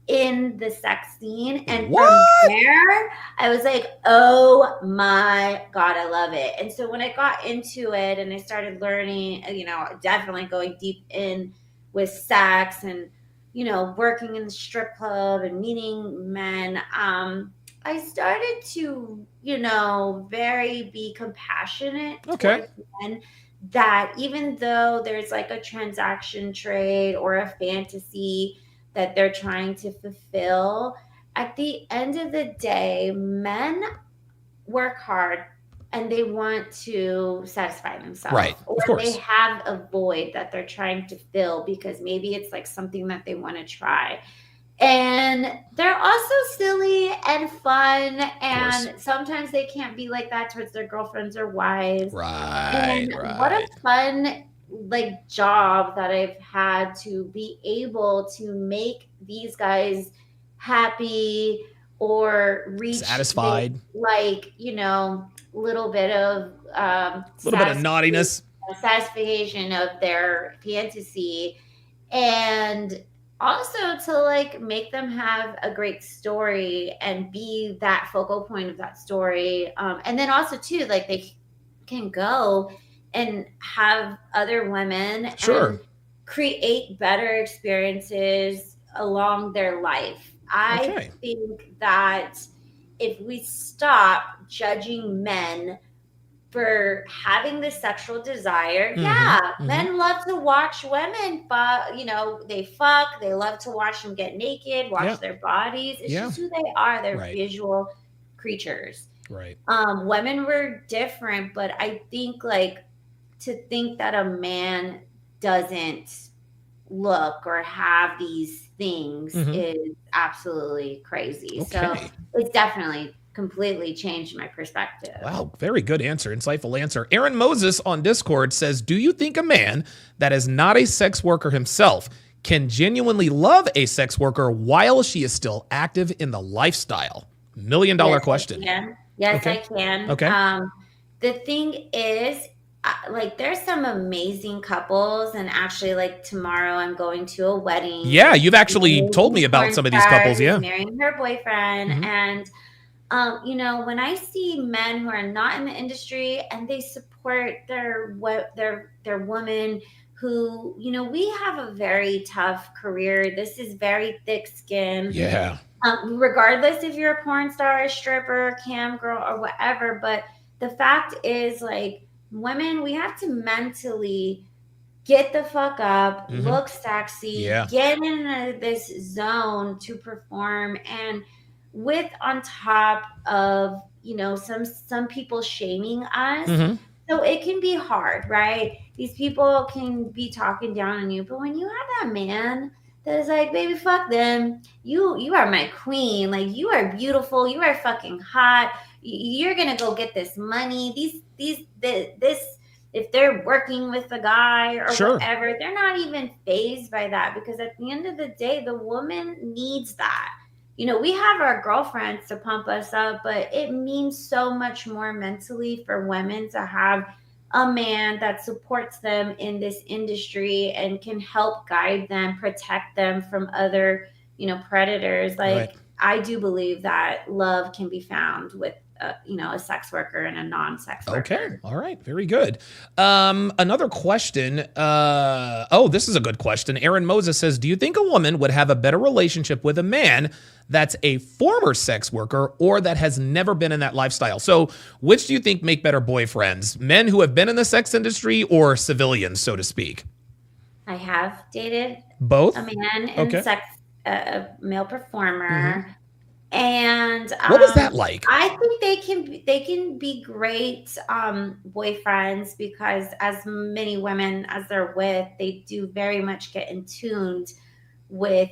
in the sex scene. And What? from there, I was like, oh my God, I love it. And so when I got into it and I started learning, definitely going deep in with sex and, working in the strip club and meeting men, I started to, very be compassionate Okay. towards men that even though there's like a transaction trade or a fantasy that they're trying to fulfill, at the end of the day, men work hard and they want to satisfy themselves, Right. or Of they course. have a void that they're trying to fill because maybe it's like something that they want to try. And they're also silly and fun, Of course. and sometimes they can't be like that towards their girlfriends or wives. Right. And what a Right. fun like job that I've had to be able to make these guys happy or reach this Satisfied. like, little bit of A little bit of naughtiness. satisfaction of their fantasy, and also to like make them have a great story and be that focal point of that story, and then also too like they can go and have other women Sure. and create better experiences along their life. I Okay. think that if we stop judging men for having this sexual desire. Mm-hmm. Yeah, Mm-hmm. men love to watch women, but they fuck. They love to watch them get naked, Yeah. watch their bodies. It's Yeah. just who they are. They're Right. visual creatures. Right. Women were different, but I think like to think that a man doesn't look or have these things Mm-hmm. is absolutely crazy. So Okay. it's definitely completely changed my perspective. Wow, very good answer, insightful answer. Aaron Moses on Discord says, "Do you think a man that is not a sex worker himself can genuinely love a sex worker while she is still active in the lifestyle?" $1 million question. Yes, Okay. I can. Okay. The thing is, like, there's some amazing couples, and actually, like tomorrow, I'm going to a wedding. Yeah, you've actually told me Amazing about porn some of these star couples. who's Yeah. marrying her boyfriend, Mhm. and when I see men who are not in the industry and they support their woman who, we have a very tough career. This is very thick skin. Yeah. Regardless if you're a porn star, a stripper, cam girl, or whatever. But the fact is, like, women, we have to mentally get the fuck up, Mhm. look sexy, Yeah. get in this zone to perform, and with on top of some people shaming us. Mhm. So it can be hard, right? These people can be talking down on you, but when you have that man that is like, baby, fuck them. You are my queen. Like, you are beautiful. You are fucking hot. You're gonna go get this money. This if they're working with a guy or Sure. whatever, they're not even phased by that, because at the end of the day, the woman needs that. We have our girlfriends to pump us up, but it means so much more mentally for women to have a man that supports them in this industry and can help guide them, protect them from other, predators. Like, Right. I do believe that love can be found with a sex worker and a non-sex worker. Okay. All right. Very good. Another question. This is a good question. Aaron Moses says, "Do you think a woman would have a better relationship with a man that's a former sex worker or that has never been in that lifestyle?" So, which do you think make better boyfriends? Men who have been in the sex industry or civilians, so to speak? I have dated Both. a man in Okay. sex, a male performer, Mhm. and What was that like? I think they can be great boyfriends, because as many women as they're with, they do very much get in tuned with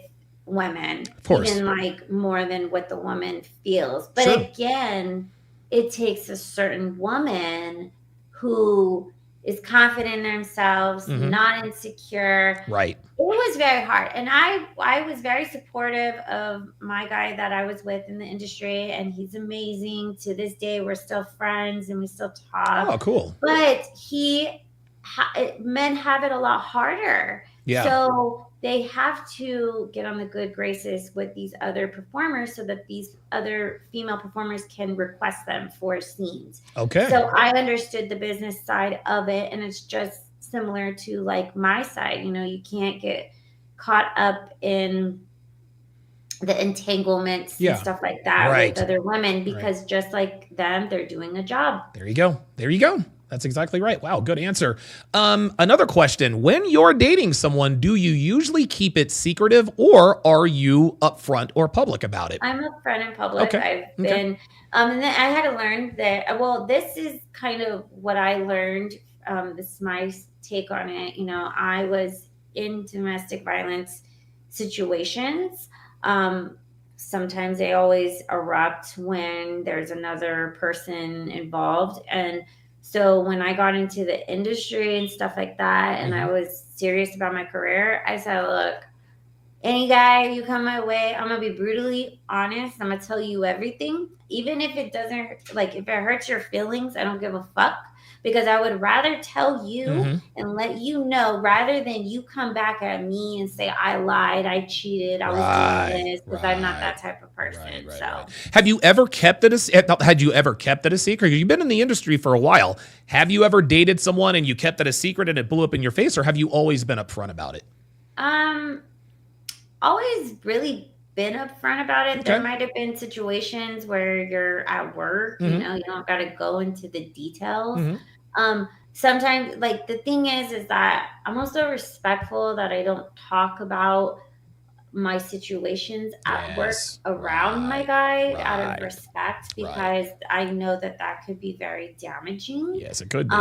women, Of course. even like more than what the woman feels. But Sure. again, it takes a certain woman who is confident in themselves, Mhm. not insecure. Right. It was very hard, and I was very supportive of my guy that I was with in the industry, and he's amazing. To this day, we're still friends and we still talk. Oh, cool. But men have it a lot harder. Yeah. So they have to get on the good graces with these other performers so that these other female performers can request them for scenes. Okay. So I understood the business side of it, and it's just similar to like my side. You can't get caught up in the entanglements Yeah. and stuff like that Right. with other women, because just like them, they're doing a job. There you go. There you go. That's exactly right. Wow, good answer. Another question. When you're dating someone, do you usually keep it secretive or are you upfront or public about it? I'm upfront in public. Okay. I've Okay. been, and then I had to learn that. Well, this is kind of what I learned. This is my take on it. I was in domestic violence situations. Um, Sometimes they always erupt when there's another person involved, and so when I got into the industry and stuff like that, and I Mhm. was serious about my career, I said, "Look, any guy you come my way, I'm gonna be brutally honest. I'm gonna tell you everything, even if it doesn't like if it hurts your feelings. I don't give a fuck because I would rather tell you Mhm. and let you know rather than you come back at me and say I lied, I cheated, I was doing Right. this because I'm not Right. that type of Right, person." right, right. So, Have you ever kept it had you ever kept it a secret? You've been in the industry for a while. Have you ever dated someone and you kept it a secret and it blew up in your face, or have you always been upfront about it? um, always really been upfront about it. There Okay. might have been situations where you're at work, Mhm. you don't got to go into the details. Mhm. Sometimes, like, the thing is that I'm also respectful that I don't talk about my situations at work Yes. around my Right. guy out of Right. respect Right. because I know that that could be very damaging. Yes, it could be.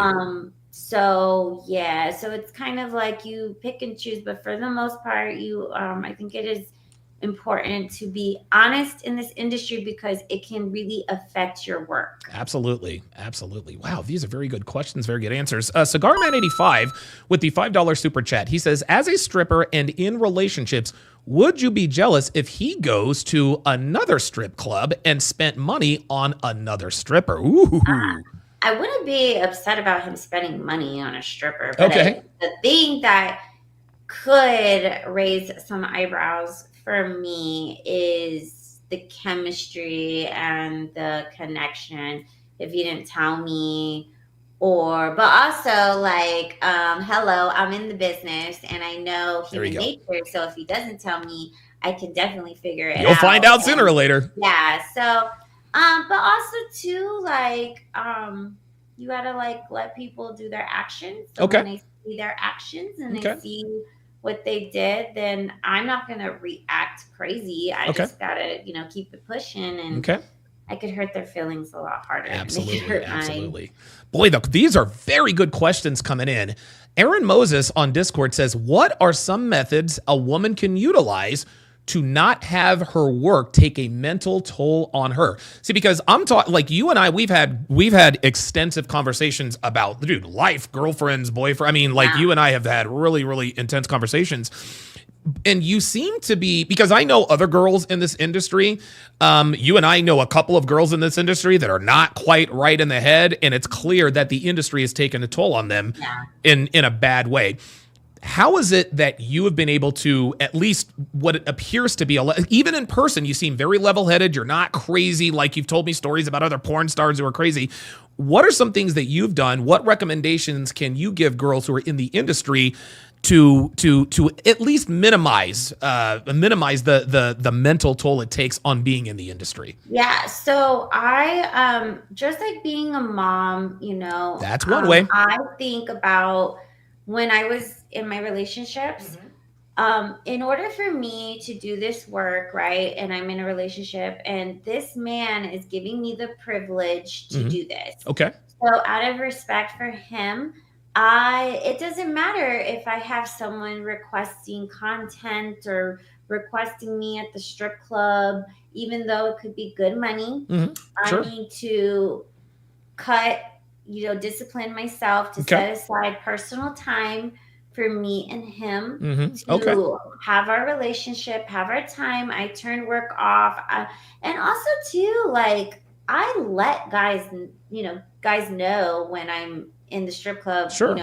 So yeah, so it's kind of like you pick and choose, but for the most part, I think it is important to be honest in this industry because it can really affect your work. Absolutely. Absolutely. Wow, these are very good questions, very good answers. Cigar Man 85 with the $5 super chat. He says, as a stripper and in relationships, would you be jealous if he goes to another strip club and spent money on another stripper? Ooh. I wouldn't be upset about him spending money on a stripper, but Okay. the thing that could raise some eyebrows for me is the chemistry and the connection. If you didn't tell me, but also like, hello, I'm in the business and I know There you human go. nature. So if he doesn't tell me, I can definitely figure it You'll find out. out sooner or And later. yeah, so, but also too, like, you gotta like let people do their actions. So Okay. when they see their actions and they Okay. see what they did, then I'm not gonna react crazy. I Okay. just gotta, keep it pushing, and Okay. I could hurt their feelings a lot harder than they could Absolutely, hurt mine. absolutely. Boy, these are very good questions coming in. Aaron Moses on Discord says, "What are some methods a woman can utilize to not have her work take a mental toll on her?" See, because I'm talking like you and I, we've had extensive conversations about dude, life, girlfriends, boyfriend. I mean, like Yeah. you and I have had really, really intense conversations. And you seem to be, because I know other girls in this industry. You and I know a couple of girls in this industry that are not quite right in the head, and it's clear that the industry has taken a toll on them Yeah. in a bad way. How is it that you have been able to, at least what it appears to be, even in person, you seem very level headed. You're not crazy like you've told me stories about other porn stars who are crazy. What are some things that you've done? What recommendations can you give girls who are in the industry to at least minimize the mental toll it takes on being in the industry? Yeah, so I just like being a mom, That's one way. I think about when I was in my relationships. In order for me to do this work, right, and I'm in a relationship, and this man is giving me the privilege to Hmm. do this. Okay. So out of respect for him, it doesn't matter if I have someone requesting content or requesting me at the strip club, even though it could be good money. Hmm. I Sure. need to cut, discipline myself to Okay. set aside personal time for me and him Hmm. Okay. to have our relationship, have our time. I turn work off. And also too, like, I let guys know when I'm in the strip club, Sure.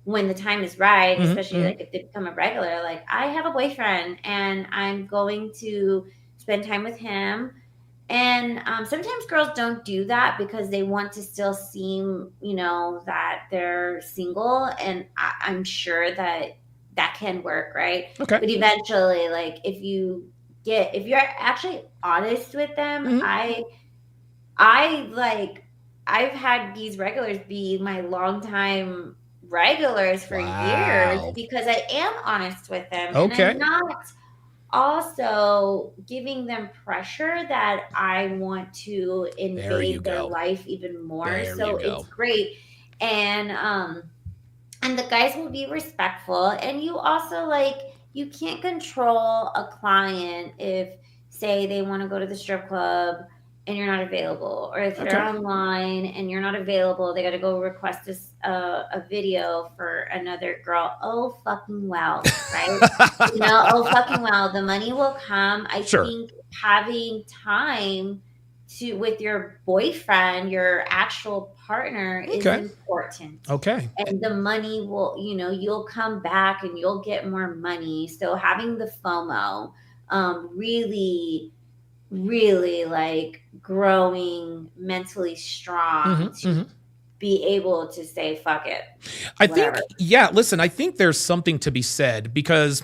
when the time is right, Hmm. especially Hmm. like if they become a regular, like I have a boyfriend and I'm going to spend time with him. And sometimes girls don't do that because they want to still seem, that they're single. And I'm sure that that can work, right? Okay. But eventually, like if you're actually honest with them, Hmm. I like I've had these regulars be my longtime regulars for years Wow. because I am honest with them and I'm Okay. not also giving them pressure that I want to There you invade their go. life even more. There you So it's go. great. And the guys will be respectful, and you also like you can't control a client if say they want to go to the strip club and you're not available, or if they're Okay. online and you're not available, they got to go request a video for another girl. Oh fucking well, right? Oh fucking well, the money will come. I Sure. think having time to with your boyfriend, your actual partner, is Okay. important. Okay. And the money will, you'll come back and you'll get more money. So having the FOMO, really, really like growing mentally strong Mm-hmm, to mm-hmm. be able to say fuck it, I whatever. think, yeah, listen, I think there's something to be said because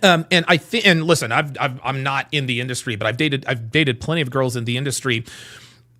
and I think, and listen, I'm not in the industry, but I've dated plenty of girls in the industry.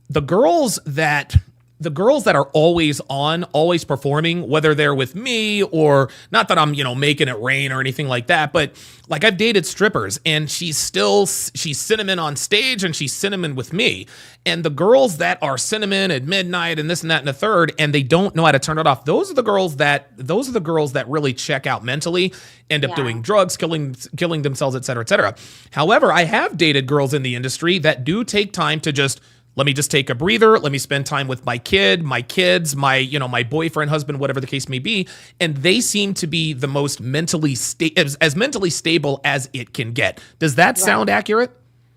The girls that the girls that are always on, always performing, whether they're with me or not that I'm, making it rain or anything like that, but like I've dated strippers and she's cinnamon on stage and she's cinnamon with me. And the girls that are cinnamon at midnight and this and that and the third, and they don't know how to turn it off. Those are the girls that really check out mentally, end up Yeah. doing drugs, killing themselves, et cetera, et cetera. However, I have dated girls in the industry that do take time to let me just take a breather. Let me spend time with my kids, my boyfriend, husband, whatever the case may be. And they seem to be the most mentally as mentally stable as it can get. Does that sound accurate?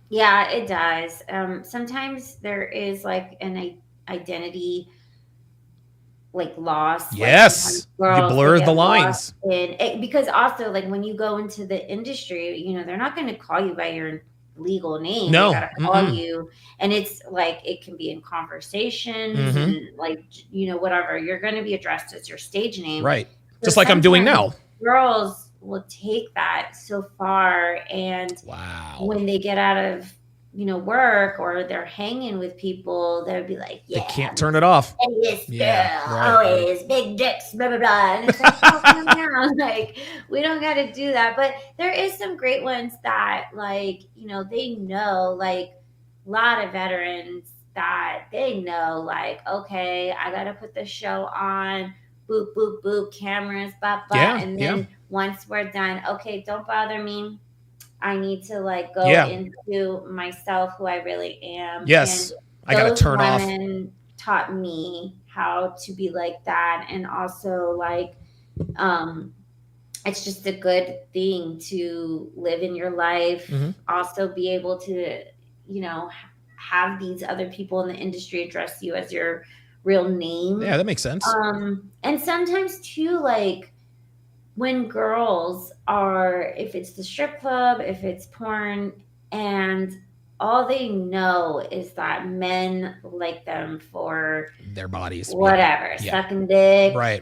Yeah, it does. Sometimes there is like an identity like loss. Yes. Like You blur the lines. lost because also like when you go into the industry, they're not going to call you by your legal name. No. They gotta call you, and it's like it can be in conversations and like whatever. You're going to be addressed as your stage name, Right? So Just like I'm doing now. Girls will take that so far, and Wow. when they get out of work or they're hanging with people, they'll be like, yeah, they can't turn it off. And this girl always big dicks, blah blah blah. And it's like, calm down. Like, we don't got to do that. But there is some great ones that, like, they know, like, a lot of veterans that they know, like, okay, I got to put the show on. Boop boop boop, cameras, blah blah. Yeah, and then once we're done, okay, don't bother me. I need to like go into myself, who I really am. Yes. And I got to turn off. Women taught me how to be like that. And also like, it's just a good thing to live in your life. Also be able to, have these other people in the industry address you as your real name. Yeah, that makes sense. And sometimes too, like, when girls are, if it's the strip club, if it's porn, and all they know is that men like them for their bodies, whatever, sucking dick, right,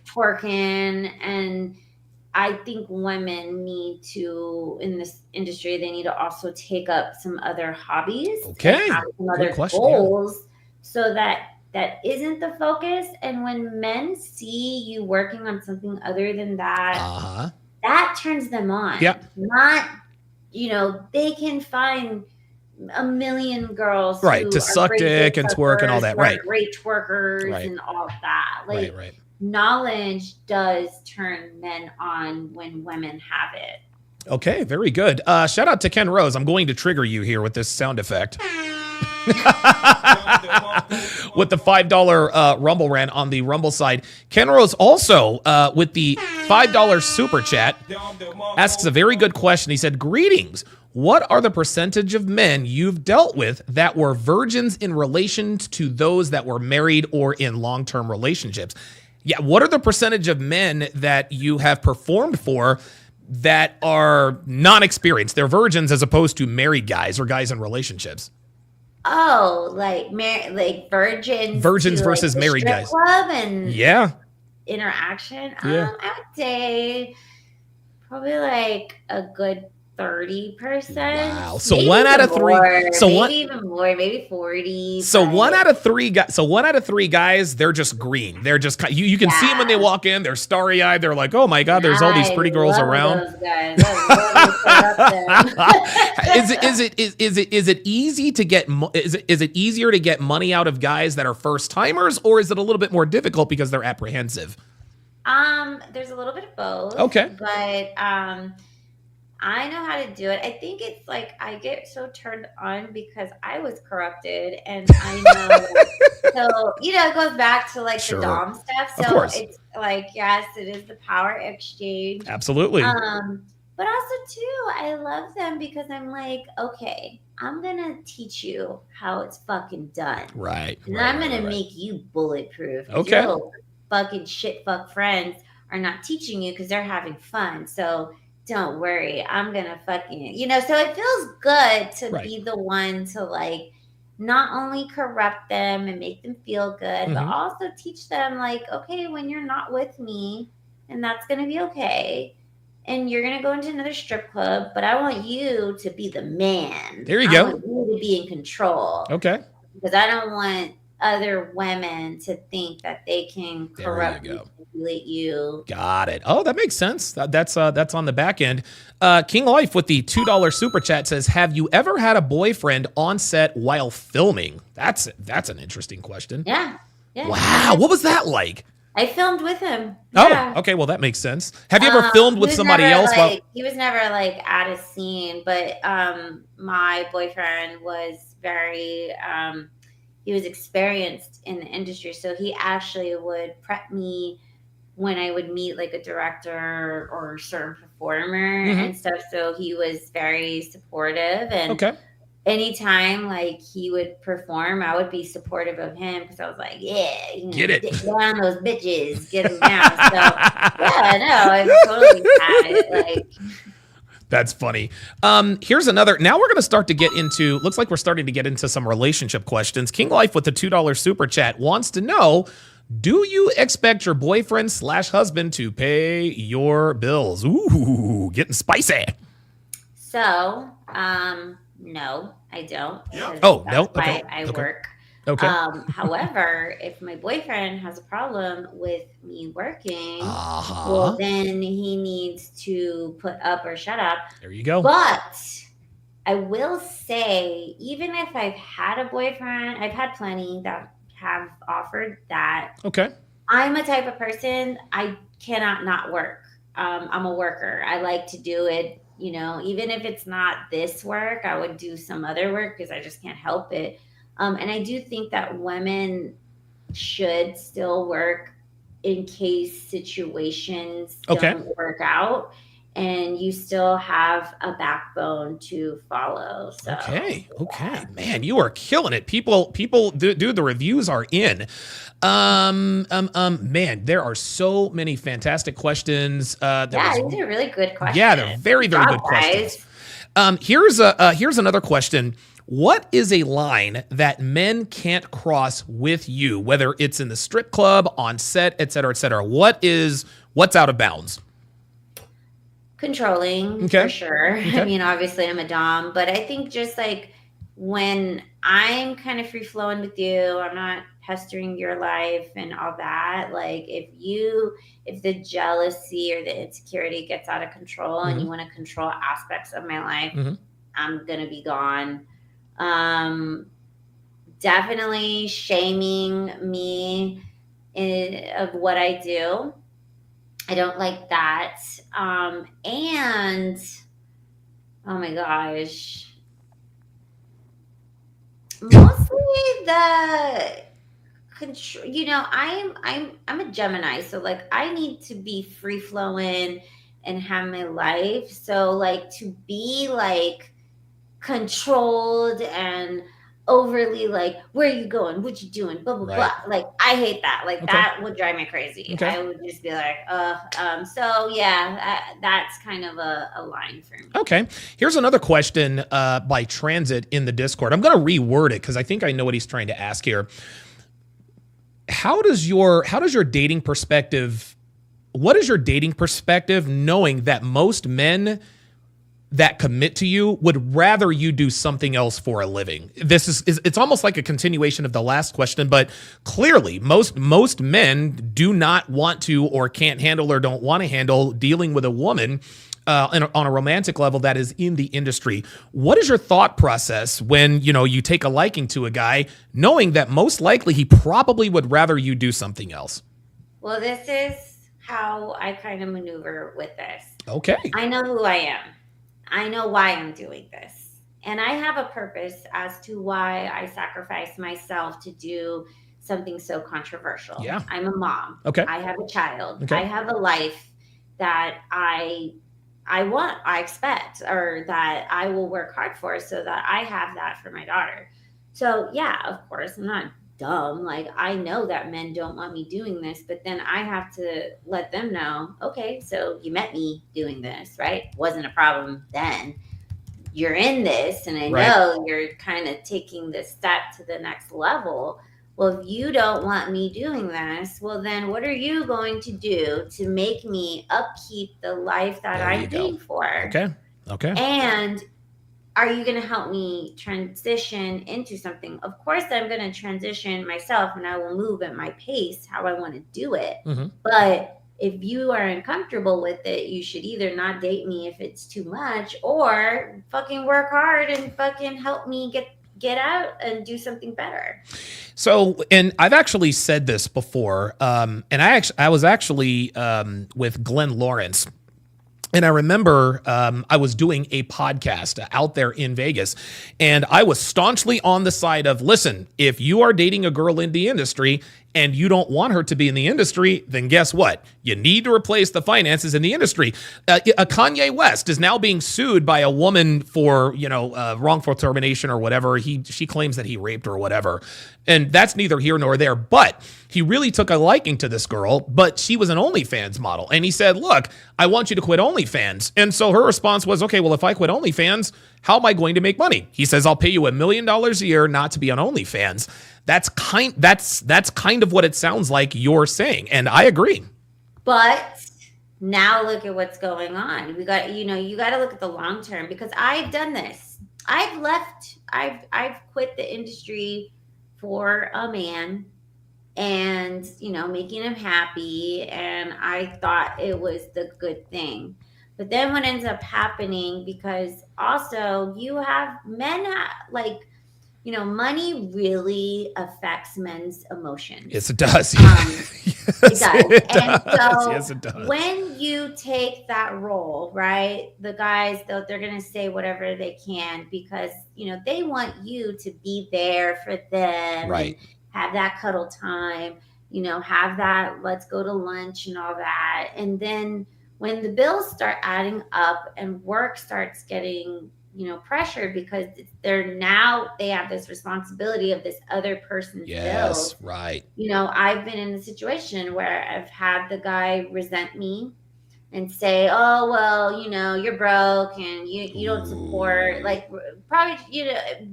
twerking. And I think women need to, in this industry, they need to also take up some other hobbies, have some other goals, so that isn't the focus. And when men see you working on something other than that, that turns them on. Yeah. Not, they can find a million girls to suck dick and twerk and all that. Right. Great twerkers and all that. Like, right. Knowledge does turn men on when women have it. Okay, very good. Shout out to Ken Rose. I'm going to trigger you here with this sound effect. With the $5 Rumble rant on the Rumble side. Ken Rose also, with the $5 super chat, asks a very good question. He said, greetings. What are the percentage of men you've dealt with that were virgins in relation to those that were married or in long-term relationships? Yeah, what are the percentage of men that you have performed for that are non-experienced? They're virgins as opposed to married guys or guys in relationships. Oh, like virgins versus like married guys. Club and interaction. I would say probably like a good 30%. Wow. So one out of three. Maybe even more, maybe 40. So one out of three guys. So one out of three guys, they're just green. They're just you can see them when they walk in. They're starry eyed. They're like, oh my god, there's all these pretty girls around. Those guys. Is it easy to get? Is it easier to get money out of guys that are first timers, or is it a little bit more difficult because they're apprehensive? There's a little bit of both. Okay. But I know how to do it. I think it's like I get so turned on because I was corrupted, and I know. So it goes back to like the Dom stuff. So it's like, yes, it is the power exchange. Absolutely. But also too, I love them because I'm like, okay, I'm gonna teach you how it's fucking done. Right. And I'm gonna make you bulletproof. Okay. Your fucking shit fuck friends are not teaching you because they're having fun. So don't worry, I'm gonna fucking so it feels good to be the one to like not only corrupt them and make them feel good, but also teach them like, okay, when you're not with me, and that's gonna be okay, and you're gonna go into another strip club, but I want you to be the man. There you go. I want you to be in control. Okay. Because I don't want other women to think that they can corrupt you, manipulate you. Got it. Oh, that makes sense. That's on the back end. King Life with the $2 super chat says, "Have you ever had a boyfriend on set while filming?" That's an interesting question. Yeah. Wow. What was that like? I filmed with him. Yeah. Oh, okay. Well, that makes sense. Have you ever filmed with somebody else? He was never like at a scene, but my boyfriend was very he was experienced in the industry, so he actually would prep me when I would meet like a director or a certain performer and stuff. So he was very supportive, and anytime like he would perform, I would be supportive of him because I was like, get it down those bitches, get them down. So I totally had it. Like, that's funny. Here's another. Now we're going to start to get into, looks like we're starting to get into some relationship questions. King Life with the $2 super chat wants to know, do you expect your boyfriend / husband to pay your bills? Ooh, getting spicy. So, no, I don't. Oh, no. Okay. I work. Okay. However, if my boyfriend has a problem with me working, well, then he needs to put up or shut up. There you go. But I will say, even if I've had a boyfriend, I've had plenty that have offered that. Okay. I'm a type of person, I cannot not work. I'm a worker. I like to do it, even if it's not this work, I would do some other work because I just can't help it. And I do think that women should still work in case situations don't work out, and you still have a backbone to follow. So, okay. Man, you are killing it. People, dude, the reviews are in. Man, there are so many fantastic questions. These are really good questions. Yeah, they're very, very good questions. Here's another question. What is a line that men can't cross with you, whether it's in the strip club, on set, et cetera, et cetera? What's out of bounds? Controlling, for sure. I mean, obviously I'm a dom, but I think just like when I'm kind of free flowing with you, I'm not pestering your life and all that. Like if the jealousy or the insecurity gets out of control and you want to control aspects of my life, I'm going to be gone. Definitely shaming me of what I do. I don't like that. And oh my gosh, mostly the control. I'm a Gemini, so like I need to be free flowing and have my life. So like to be like controlled and overly like, where are you going? What you doing? Blah, blah, blah. Like, I hate that. Like, that would drive me crazy. I would just be like, so yeah, that's kind of a line for me. Okay. Here's another question by Transit in the Discord. I'm going to reword it because I think I know what he's trying to ask here. How does your dating perspective, what is your dating perspective knowing that most men that commit to you would rather you do something else for a living. This is it's almost like a continuation of the last question, but clearly most men do not want to or can't handle or don't want to handle dealing with a woman on a romantic level that is in the industry. What is your thought process when, you take a liking to a guy, knowing that most likely he probably would rather you do something else? Well, this is how I kind of maneuver with this. Okay. I know who I am. I know why I'm doing this. And I have a purpose as to why I sacrifice myself to do something so controversial. Yeah. I'm a mom. Okay. I have a child. Okay. I have a life that I want, I expect, or that I will work hard for, so that I have that for my daughter. So yeah, of course, I'm not dumb. Like, I know that men don't want me doing this, but then I have to let them know, okay, so you met me doing this, right? Wasn't a problem then. You're in this, and I Right. know you're kind of taking this step to the next level. Well, if you don't want me doing this, well, then what are you going to do to make me upkeep the life that There you I'm go. paying for? Okay. And are you going to help me transition into something? Of course, I'm going to transition myself, and I will move at my pace, how I want to do it. Mm-hmm. But if you are uncomfortable with it, you should either not date me if it's too much, or fucking work hard and fucking help me get out and do something better. So, and I've actually said this before, and I was actually with Glenn Lawrence. And I remember I was doing a podcast out there in Vegas, and I was staunchly on the side of, listen, if you are dating a girl in the industry and you don't want her to be in the industry, then guess what? You need to replace the finances in the industry. Kanye West is now being sued by a woman for, wrongful termination or whatever. She claims that he raped her or whatever. And that's neither here nor there. But he really took a liking to this girl, but she was an OnlyFans model. And he said, look, I want you to quit OnlyFans. And so her response was, okay, well, if I quit OnlyFans, how am I going to make money? He says, I'll pay you $1 million a year not to be on OnlyFans. That's kind of what it sounds like you're saying. And I agree. But now look at what's going on. We got, you got to look at the long term, because I've done this. I've quit the industry for a man and, making him happy. And I thought it was the good thing. But then what ends up happening, because also you have men money really affects men's emotions. Yes, it does. It does. And so yes, it does. When you take that role, right, the guys, they're going to say whatever they can, because, they want you to be there for them. Right. And have that cuddle time, have that, let's go to lunch and all that. And then when the bills start adding up and work starts getting pressured, because they have this responsibility of this other person's bills. Right. I've been in a situation where I've had the guy resent me and say, oh, well, you're broke and you don't support, like, probably,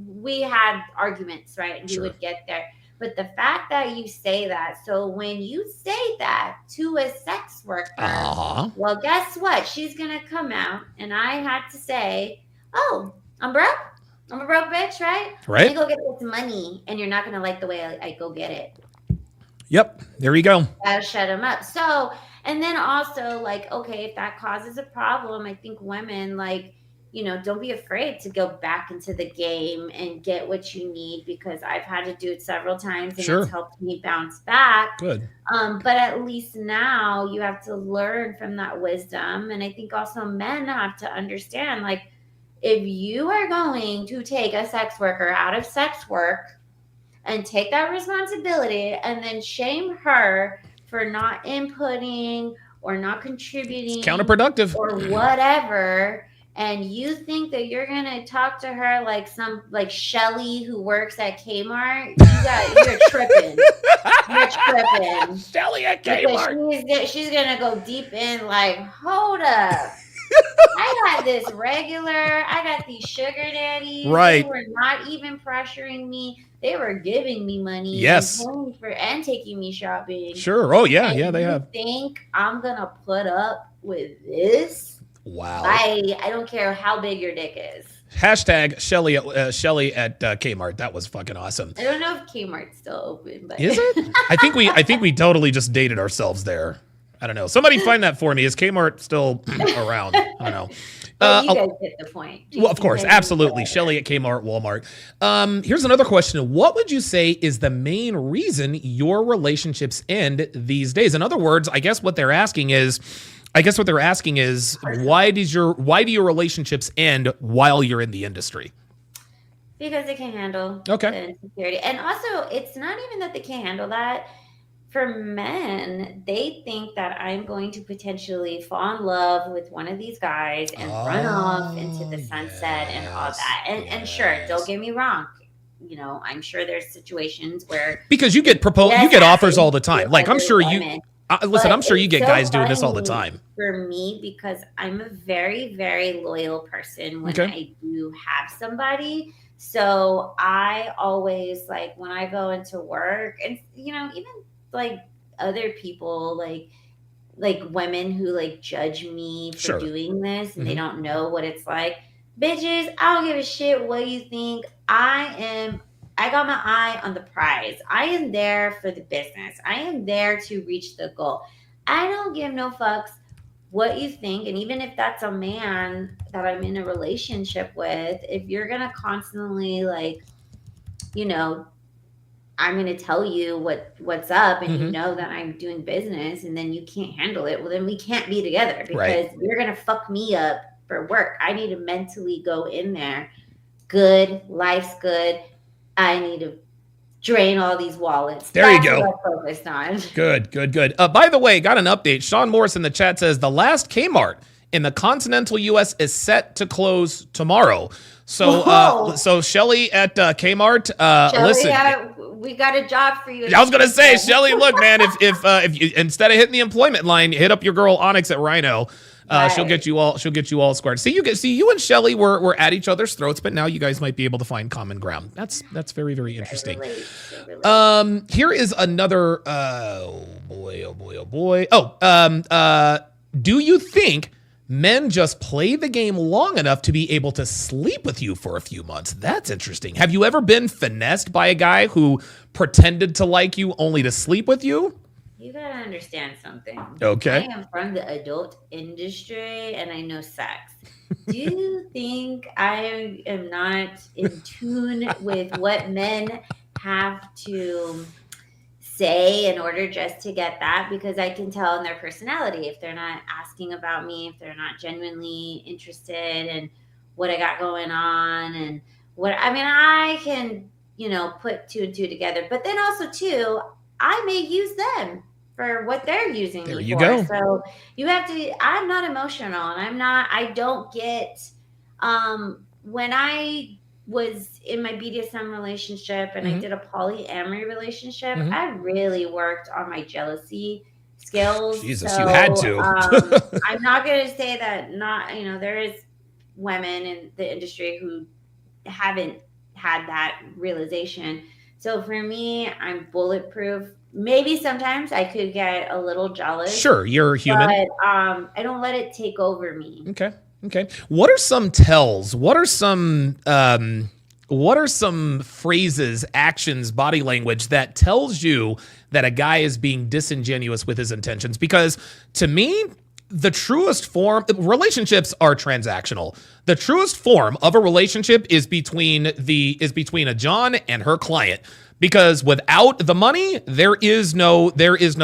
we had arguments, right? And Sure. we would get there. But the fact that you say that, so when you say that to a sex worker, well, guess what? She's going to come out, and I had to say, oh, I'm broke. I'm a broke bitch, right? Right. Let me go get this money, and you're not going to like the way I go get it. Yep. There you go. Gotta shut them up. So, and then also, like, okay, if that causes a problem, I think women, like, don't be afraid to go back into the game and get what you need, because I've had to do it several times, and Sure. It's helped me bounce back. Good. But at least now you have to learn from that wisdom. And I think also men have to understand, like, if you are going to take a sex worker out of sex work and take that responsibility and then shame her for not inputting or not contributing, It's counterproductive. or whatever, and you think that you're going to talk to her like Shelly who works at Kmart, you're tripping. You're tripping. Shelly at Kmart. Because she's going to go deep in, like, hold up. I got this I got these sugar daddies. Right. They were not even pressuring me. They were giving me money. Yes. And taking me shopping. Sure. Oh, yeah. And Yeah, they you have. think I'm going to put up with this? Wow. I don't care how big your dick is. Hashtag Shelly at Kmart. That was fucking awesome. I don't know if Kmart's still open, but Is it? I think we totally just dated ourselves there. I don't know. Somebody find that for me. Is Kmart still around? I don't know. But you guys get the point. Well, of course, absolutely. Shelly at Kmart, Walmart. Here's another question. What would you say is the main reason your relationships end these days? In other words, I guess what they're asking is, why do your relationships end while you're in the industry? Because they can't handle Okay. the insecurity. And also, it's not even that they can't handle that. For men, they think that I'm going to potentially fall in love with one of these guys and run off into the sunset and all that. And sure, don't get me wrong. You know, I'm sure there's situations where, because you get proposed, you get offers all the time. Like I'm sure you listen. I'm sure you get so guys doing this all the funny time. for me because I'm a very, very loyal person when Okay. I do have somebody. So I always, like, when I go into work, and you know, even like other people, like women who like judge me for Sure. doing this and they Mhm. don't know what it's like. Bitches, I don't give a shit what you think. I got my eye on the prize. I am there for the business. I am there to reach the goal. I don't give no fucks what you think. And even if that's a man that I'm in a relationship with, if you're gonna constantly, like, you know, I'm going to tell you what's up, and you Mhm. know that I'm doing business, and then you can't handle it, well, then we can't be together because Right. you're going to fuck me up for work. I need to mentally go in there good. Life's good. I need to drain all these wallets. There you That's go. what I'm focused on. Good. By the way, got an update. Sean Morris in the chat says the last Kmart in the continental U.S. is set to close tomorrow. So, Whoa. so Shelly at Kmart, Shelly, listen. we got a job for you. I was gonna say, Shelly, look, man, if you, instead of hitting the employment line, hit up your girl Onyx at Rhino. She'll get you all squared. See, you and Shelly were at each other's throats, but now you guys might be able to find common ground. That's very, very interesting. Here is another. Oh boy. Do you think men just play the game long enough to be able to sleep with you for a few months? That's interesting. Have you ever been finessed by a guy who pretended to like you only to sleep with you? You gotta understand something. Okay. I am from the adult industry and I know sex. Do you think I am not in tune with what men have to say in order just to get that? Because I can tell in their personality if they're not asking about me, if they're not genuinely interested in what I got going on, and I can, put two and two together. But then also too, I may use them for what they're using There me you for. go. So you have to, I'm not emotional, and I don't get, when I was in my BDSM relationship and I did a polyamory relationship, I really worked on my jealousy skills. Jesus, so, you had to. I'm not going to say that there is women in the industry who haven't had that realization. So for me, I'm bulletproof. Maybe sometimes I could get a little jealous. Sure, you're human. But I don't let it take over me. Okay. What are some tells? What are some phrases, actions, body language that tells you that a guy is being disingenuous with his intentions? Because to me, the truest form, relationships are transactional. The truest form of a relationship is between a John and her client. Because without the money, there is no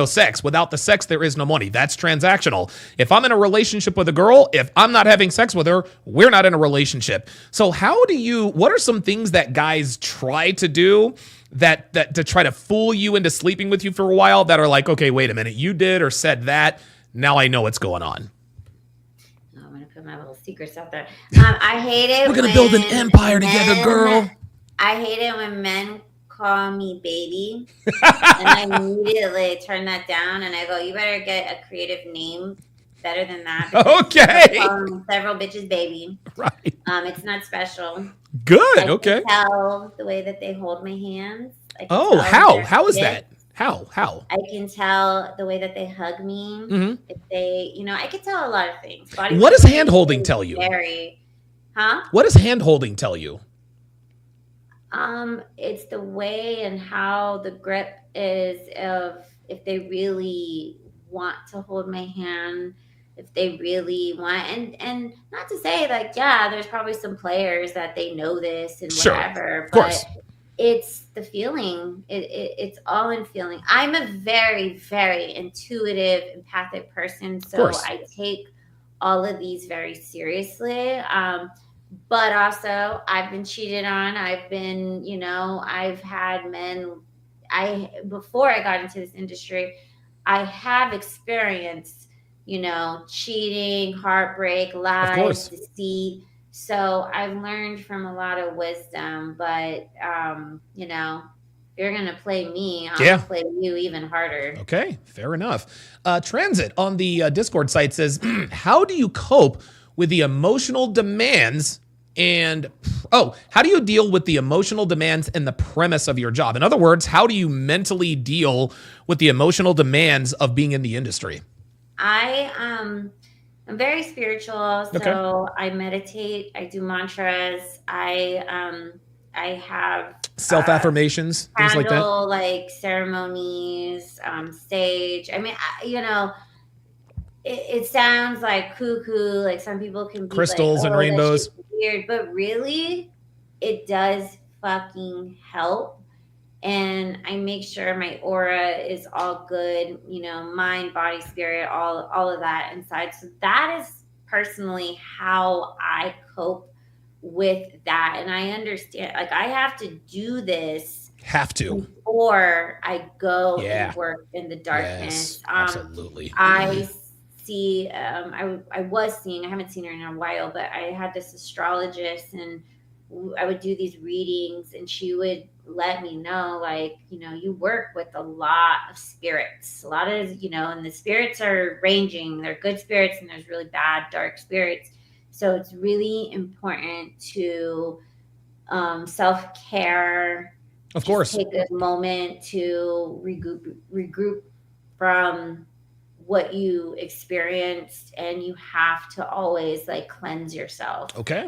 sex. Without the sex, there is no money. That's transactional. If I'm in a relationship with a girl, if I'm not having sex with her, we're not in a relationship. So what are some things that guys try to do that to try to fool you into sleeping with you for a while that are like, okay, wait a minute, you did or said that, now I know what's going on. I'm going to put my little secrets out there. I hate it. We're going to build an empire together, girl. I hate it when men call me baby, and I immediately turn that down, and I go, you better get a creative name better than that. Okay. Several bitches baby. Right. It's not special. Good. I okay. can tell the way that they hold my hands. Oh, how is that? How? I can tell the way that they hug me. Hmm. If they, I can tell a lot of things. Body What does language hand holding is tell you? very, huh? What does hand holding tell you? It's the way and how the grip is of if they really want to hold my hand, if they really want, and not to say like, yeah, there's probably some players that they know this and Sure, whatever, of but course, it's the feeling. It's all in feeling. I'm a very, very intuitive, empathic person, of so course. I take all of these very seriously. But also, I've been cheated on. I've had men. Before I got into this industry, I have experienced, cheating, heartbreak, Of lies, course. deceit. So I've learned from a lot of wisdom, but if you're gonna play me, I'm Yeah. gonna play you even harder. Okay, fair enough. Transit on the Discord site says, how do you cope with the emotional demands and, how do you deal with the emotional demands and the premise of your job? In other words, how do you mentally deal with the emotional demands of being in the industry? I'm very spiritual, Okay. so I meditate, I do mantras, I have Self-affirmations, things like that. candle like ceremonies, stage. I mean, it sounds like cuckoo. Like some people can be like, Crystals and "Oh, that rainbows. shit's weird," but really, it does fucking help. And I make sure my aura is all good, mind, body, spirit, all of that inside. So that is personally how I cope with that. And I understand, like, I have to do this Have to. before I go Yeah. and work in the Yes, darkness. absolutely. I see, I was seeing, I haven't seen her in a while, but I had this astrologist, and I would do these readings, and she would let me know, like, you work with a lot of spirits, a lot of, and the spirits are ranging. They're good spirits and there's really bad, dark spirits. So it's really important to self-care. Of Just course. take a moment to regroup from what you experienced, and you have to always like cleanse yourself. Okay.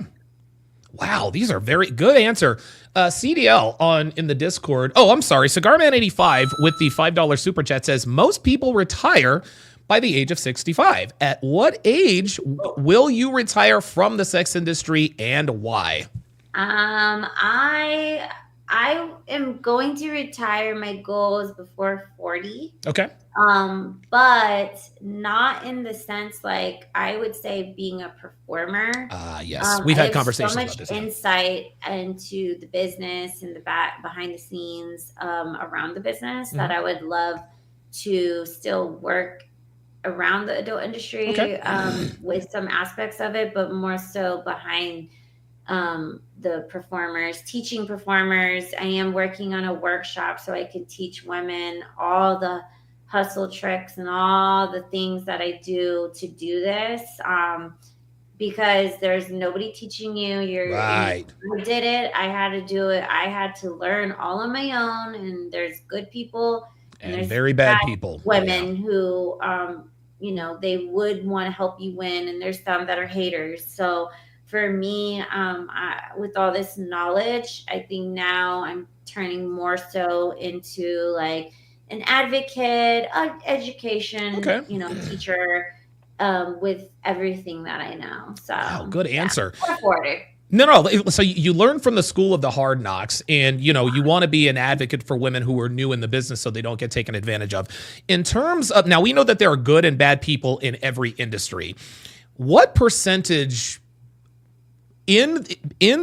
Wow, these are very good answer. CDL in the Discord. Oh, I'm sorry. Cigarman85 with the $5 super chat says most people retire by the age of 65. At what age will you retire from the sex industry and why? I am going to retire. My goal is before 40. Okay. But not in the sense, like, I would say being a performer. Yes. We've I had have conversations so about much this. Yeah. insight into the business and the behind the scenes around the business that I would love to still work around the adult industry Okay. with some aspects of it, but more so behind the performers, teaching performers. I am working on a workshop so I can teach women all the hustle tricks and all the things that I do to do this. Because there's nobody teaching you. Right. I did it. I had to do it. I had to learn all on my own. And there's good people And there's very bad people. women who, they would want to help you win. And there's some that are haters. So for me, with all this knowledge, I think now I'm turning more so into like an advocate, education, teacher, with everything that I know. So Wow, good answer. Yeah, No. So you learn from the school of the hard knocks, and you want to be an advocate for women who are new in the business so they don't get taken advantage of. In terms of, now we know that there are good and bad people in every industry. What percentage in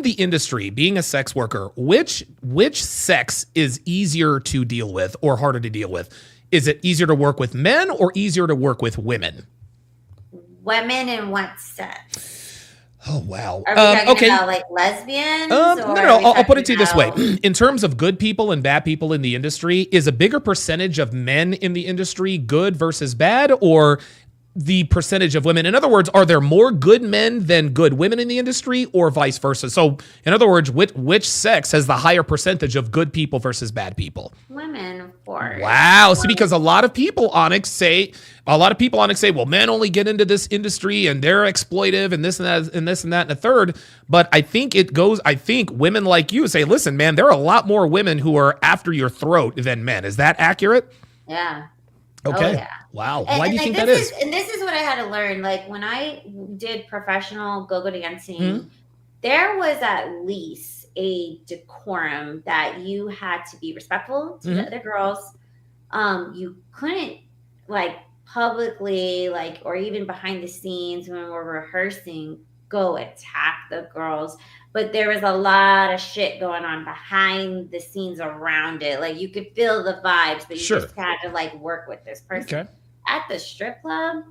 the industry, being a sex worker, which sex is easier to deal with or harder to deal with? Is it easier to work with men or easier to work with women? Women in what sense? Oh, wow. Are we talking about like lesbians? No. I'll put it to you this way. In terms of good people and bad people in the industry, is a bigger percentage of men in the industry good versus bad, or the percentage of women? In other words, are there more good men than good women in the industry, or vice versa? So, in other words, which sex has the higher percentage of good people versus bad people? Women, of course. Wow. See, because a lot of people, Onyx, say, well, men only get into this industry and they're exploitive and this and that and this and that and a third. But I think women like you say, listen, man, there are a lot more women who are after your throat than men. Is that accurate? Yeah. Okay. Oh, yeah. Wow. And, Why do you like, think that is? And this is what I had to learn. Like when I did professional go-go dancing, Mhm. there was at least a decorum that you had to be respectful to the other girls. You couldn't like publicly, like, or even behind the scenes when we're rehearsing, go attack the girls. But there was a lot of shit going on behind the scenes around it. Like you could feel the vibes, but you Sure. just had to like work with this person. Okay. At the strip club,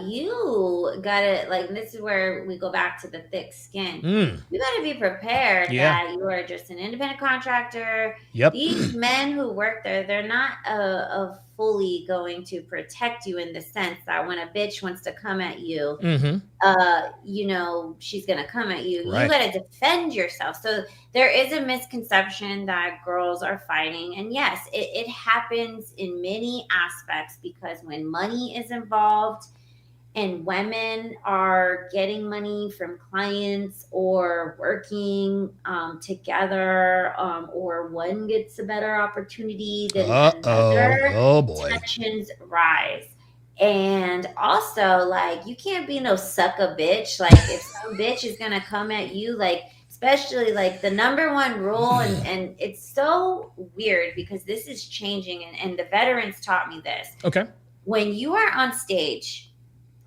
you gotta like this is where we go back to the thick skin. You gotta be prepared that you are just an independent contractor. Yep. These men who work there, they're not fully going to protect you in the sense that when a bitch wants to come at you, she's gonna come at you. Right. You gotta defend yourself. So there is a misconception that girls are fighting, and yes, it happens in many aspects because when money is involved and women are getting money from clients or working together, or one gets a better opportunity than another, oh boy, tensions rise. And also, like, you can't be no sucker bitch. Like, if some bitch is gonna come at you, like, especially like the number one rule, and it's so weird because this is changing, and the veterans taught me this. Okay. When you are on stage,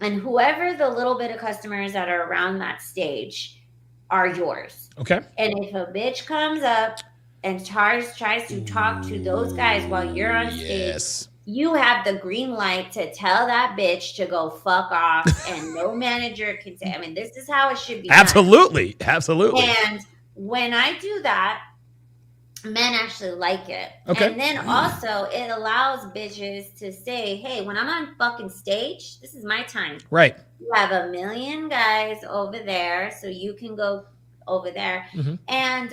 and whoever the little bit of customers that are around that stage are yours. Okay. And if a bitch comes up and tries to talk to those guys while you're on stage, you have the green light to tell that bitch to go fuck off, and no manager can say, I mean, this is how it should be Absolutely. done. Absolutely. And when I do that, men actually like it. Okay. And then also it allows bitches to say, hey, when I'm on fucking stage, this is my time. Right. You have a million guys over there, so you can go over there. And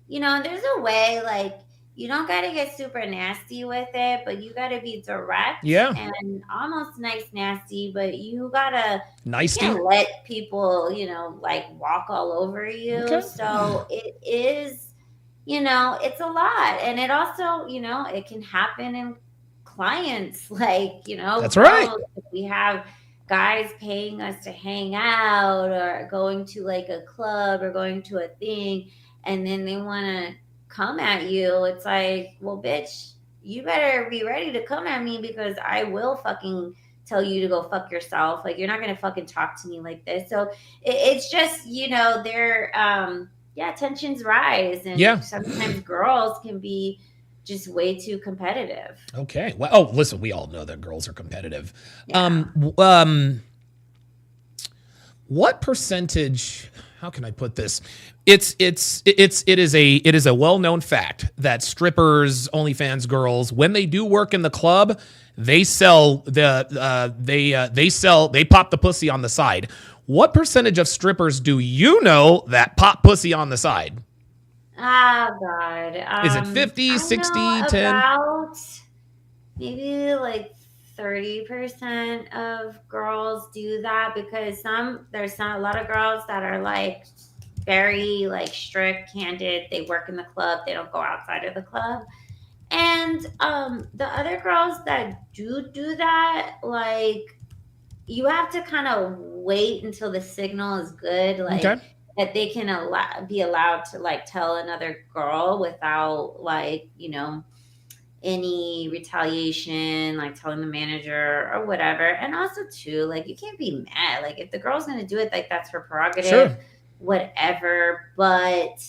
there's a way, like, you don't got to get super nasty with it, but you got to be direct and almost nice nasty, but you got to can't let people, like walk all over you. Okay. So it is, it's a lot. And it also, it can happen in clients, like, that's right. If we have guys paying us to hang out or going to like a club or going to a thing, and then they want to come at you. It's like, well, bitch, you better be ready to come at me because I will fucking tell you to go fuck yourself. Like, you're not going to fucking talk to me like this. So it's just, tensions rise. And sometimes girls can be just way too competitive. Okay. Well, listen, we all know that girls are competitive. Yeah. What percentage, how can I put this? It is a well-known fact that strippers, OnlyFans girls, when they do work in the club, they sell they pop the pussy on the side. What percentage of strippers do you know that pop pussy on the side? Oh, God. Is it 50, 60, 10? About maybe like 30% of girls do that, because there's not a lot of girls that are like very like strict, candid. They work in the club. They don't go outside of the club. And the other girls that do that, like, you have to kind of wait until the signal is good, like that they can be allowed to like tell another girl without like, any retaliation, like telling the manager or whatever. And also too, like, you can't be mad. Like, if the girl's going to do it, like, that's her prerogative, whatever. But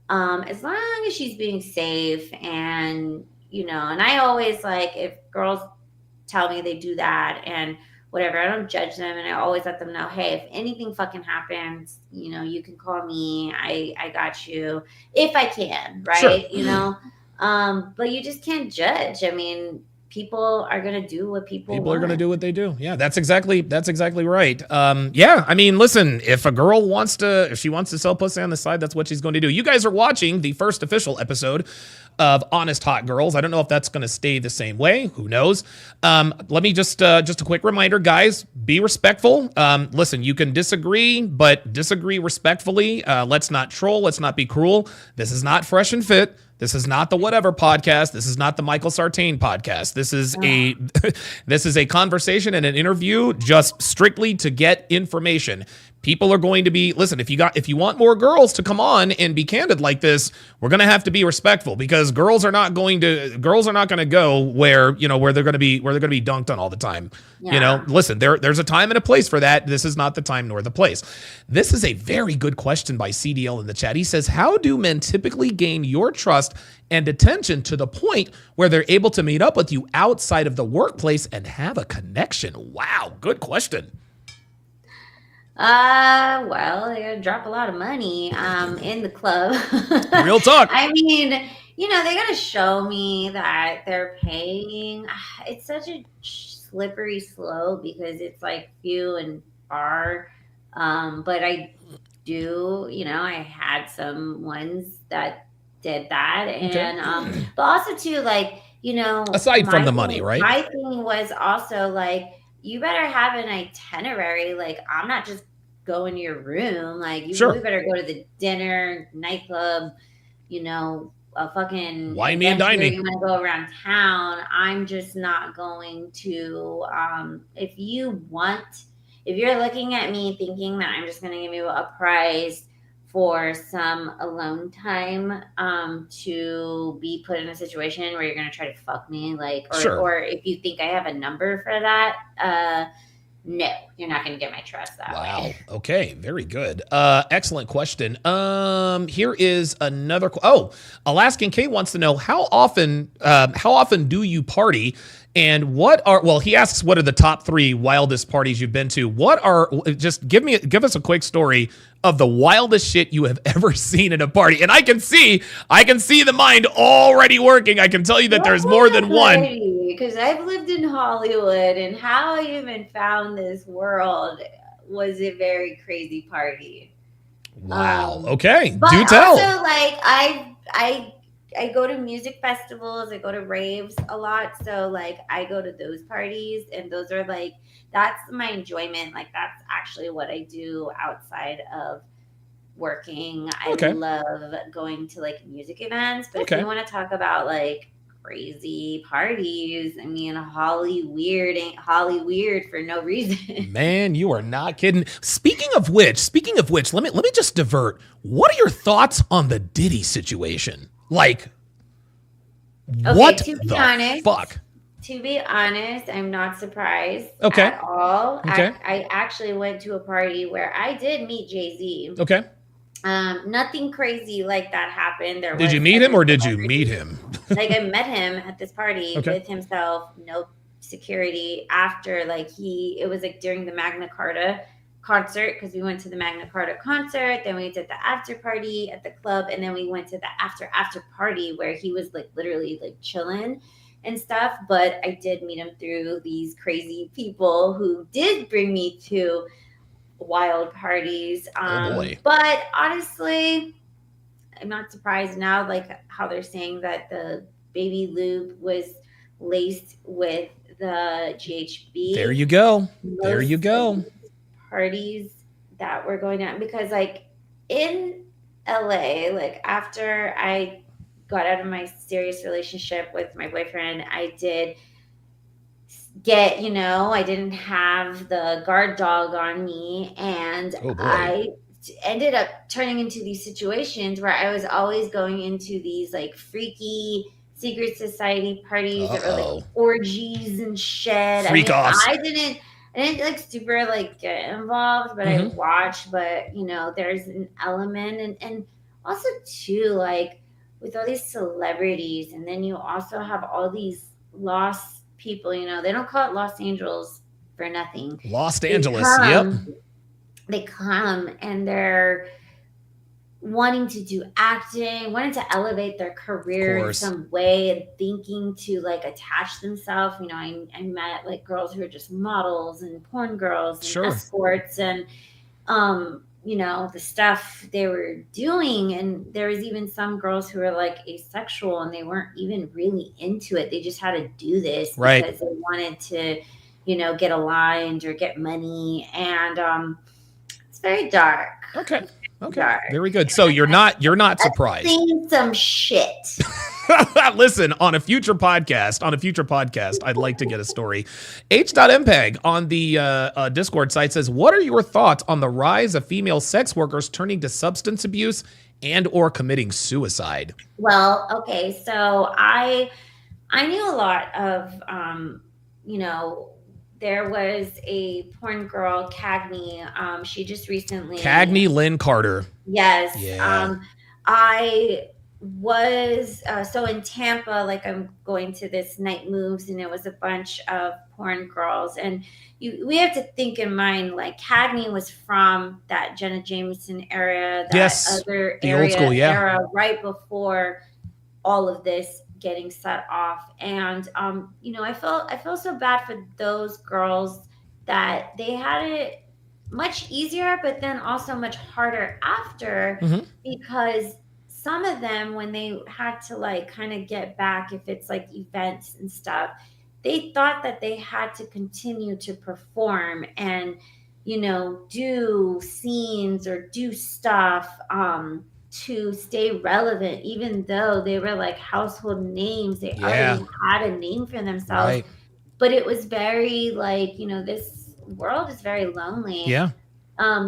as long as she's being safe and, and I always, like, if girls tell me they do that and whatever, I don't judge them, and I always let them know, hey, if anything fucking happens, you can call me. I got you if I can, right? But you just can't judge. I mean, people are going to do what people are going to want. do what they do. Yeah, that's exactly right. Yeah, I mean, listen, if a girl wants to sell pussy on the side, that's what she's going to do. You guys are watching the first official episode of Honest Hot Girls. I don't know if that's going to stay the same way. Who knows? Let me just a quick reminder, guys, be respectful. Listen, you can disagree, but disagree respectfully. Let's not troll. Let's not be cruel. This is not Fresh and Fit. This is not the whatever podcast. This is not the Michael Sartain podcast. This is a conversation and an interview just strictly to get information. People are going to be, listen, if you want more girls to come on and be candid like this, we're going to have to be respectful, because girls are not going to go where they're going to be dunked on all the time. Yeah. Listen, there's a time and a place for that. This is not the time nor the place. This is a very good question by CDL in the chat. He says, how do men typically gain your trust and attention to the point where they're able to meet up with you outside of the workplace and have a connection? Wow, good question. Well, they're gonna drop a lot of money in the club. Real talk. I mean, they gotta show me that they're paying. It's such a slippery slope because it's like few and far. But I do, I had some ones that did that, and but also too, like, aside from the money, right? My thing was also like, you better have an itinerary. Like, I'm not just going to your room. Like, you really better go to the dinner, nightclub, a fucking wine me and dine me. You want to go around town. I'm just not going to. If you're looking at me thinking that I'm just going to give you a prize for some alone time, to be put in a situation where you're going to try to fuck me, like, or if you think I have a number for that, no, you're not going to get my trust that way. Wow. Okay. Very good. Excellent question. Here is another. Alaskan K wants to know how often do you party? And he asks, what are the top 3 wildest parties you've been to? Give us a quick story of the wildest shit you have ever seen at a party. And I can see the mind already working. I can tell you that there's more than one. Because I've lived in Hollywood, and how I even found this world was a very crazy party. Wow. Okay. But do tell. Also, like, I go to music festivals, I go to raves a lot. So, like, I go to those parties, and those are like, that's my enjoyment. Like, that's actually what I do outside of working. I love going to, like, music events. But if you want to talk about, like, crazy parties, I mean, Holly weird ain't Holly weird for no reason. Man, you are not kidding. Speaking of which, let me just divert. What are your thoughts on the Diddy situation? Like, what the fuck? To be honest, I'm not surprised at all. I actually went to a party where I did meet Jay-Z. Okay. Nothing crazy like that happened. Did you meet him or did you meet him? Like, I met him at this party with himself, no security. After, like, it was like during the Magna Carta concert, because we went to the Magna Carta concert, then we did the after party at the club, and then we went to the after party where he was, like, literally, like, chilling and stuff. But I did meet him through these crazy people who did bring me to wild parties. But honestly, I'm not surprised now, like, how they're saying that the baby lube was laced with the GHB. There you go. Parties that were going on, because, like, in LA, like, after I got out of my serious relationship with my boyfriend, I did get, I didn't have the guard dog on me, and I ended up turning into these situations where I was always going into these, like, freaky secret society parties that were, like, orgies and shit. I didn't like super, like, get involved, but I watched. But there's an element, and also too, like, with all these celebrities, and then you also have all these lost people. They don't call it Los Angeles for nothing. Los Angeles, yep. They come and they're wanting to do acting, wanting to elevate their Of career in course. some way and thinking to like attach themselves. You know, I met like girls who are just models and porn girls and Sure. escorts and you know, the stuff they were doing. And there was even some girls who were like asexual and they weren't even really into it. They just had to do this Right. because they wanted to, you know, get aligned or get money. And it's very dark. Okay. Okay. Dark. Very good. So you're not surprised. Seen some shit. Listen, on a future podcast, I'd like to get a story. H.MPEG on the Discord site says, what are your thoughts on the rise of female sex workers turning to substance abuse and or committing suicide? Well, okay, so I knew a lot of you know, there was a porn girl, Cagney. She just recently, Cagney Lynn Carter. yes. Yeah. I was so in Tampa, like I'm going to this night moves, and it was a bunch of porn girls. And we have to think in mind, like Cagney was from that Jenna Jameson era, that Yes. other The old school, yeah. era right before all of this getting set off. And you know, I feel so bad for those girls that they had it much easier, but then also much harder after, Mhm. because some of them, when they had to like kind of get back, if it's like events and stuff, they thought that they had to continue to perform and, you know, do scenes or do stuff to stay relevant, even though they were like household names. They Yeah. already had a name for themselves. Right. But it was very like, you know, this world is very lonely. Yeah.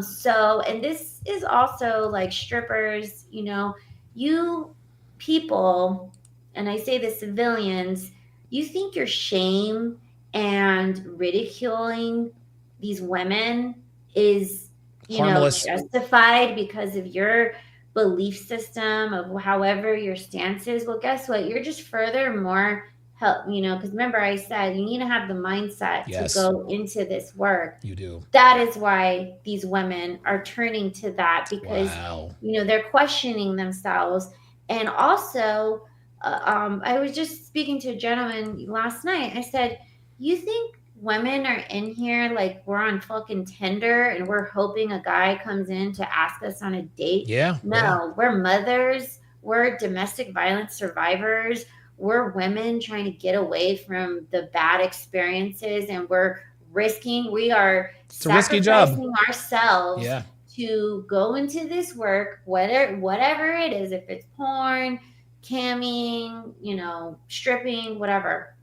So, and this is also like strippers, you know, you people, and I say the civilians, you think your shame and ridiculing these women is, you know, Harmless. justified because of your belief system of however your stance is. Well, guess what? You're just furthermore help, you know, because remember I said you need to have the mindset Yes. to go into this work. You do. That is why these women are turning to that, because Wow. you know, they're questioning themselves. And also I was just speaking to a gentleman last night. I said, you think women are in here like we're on fucking Tinder and we're hoping a guy comes in to ask us on a date? Yeah. No, Yeah. we're mothers, we're domestic violence survivors, we're women trying to get away from the bad experiences, and we're risking, we are It's a risky job. sacrificing ourselves Yeah. to go into this work, whatever it is, if it's porn, camming, you know, stripping, whatever.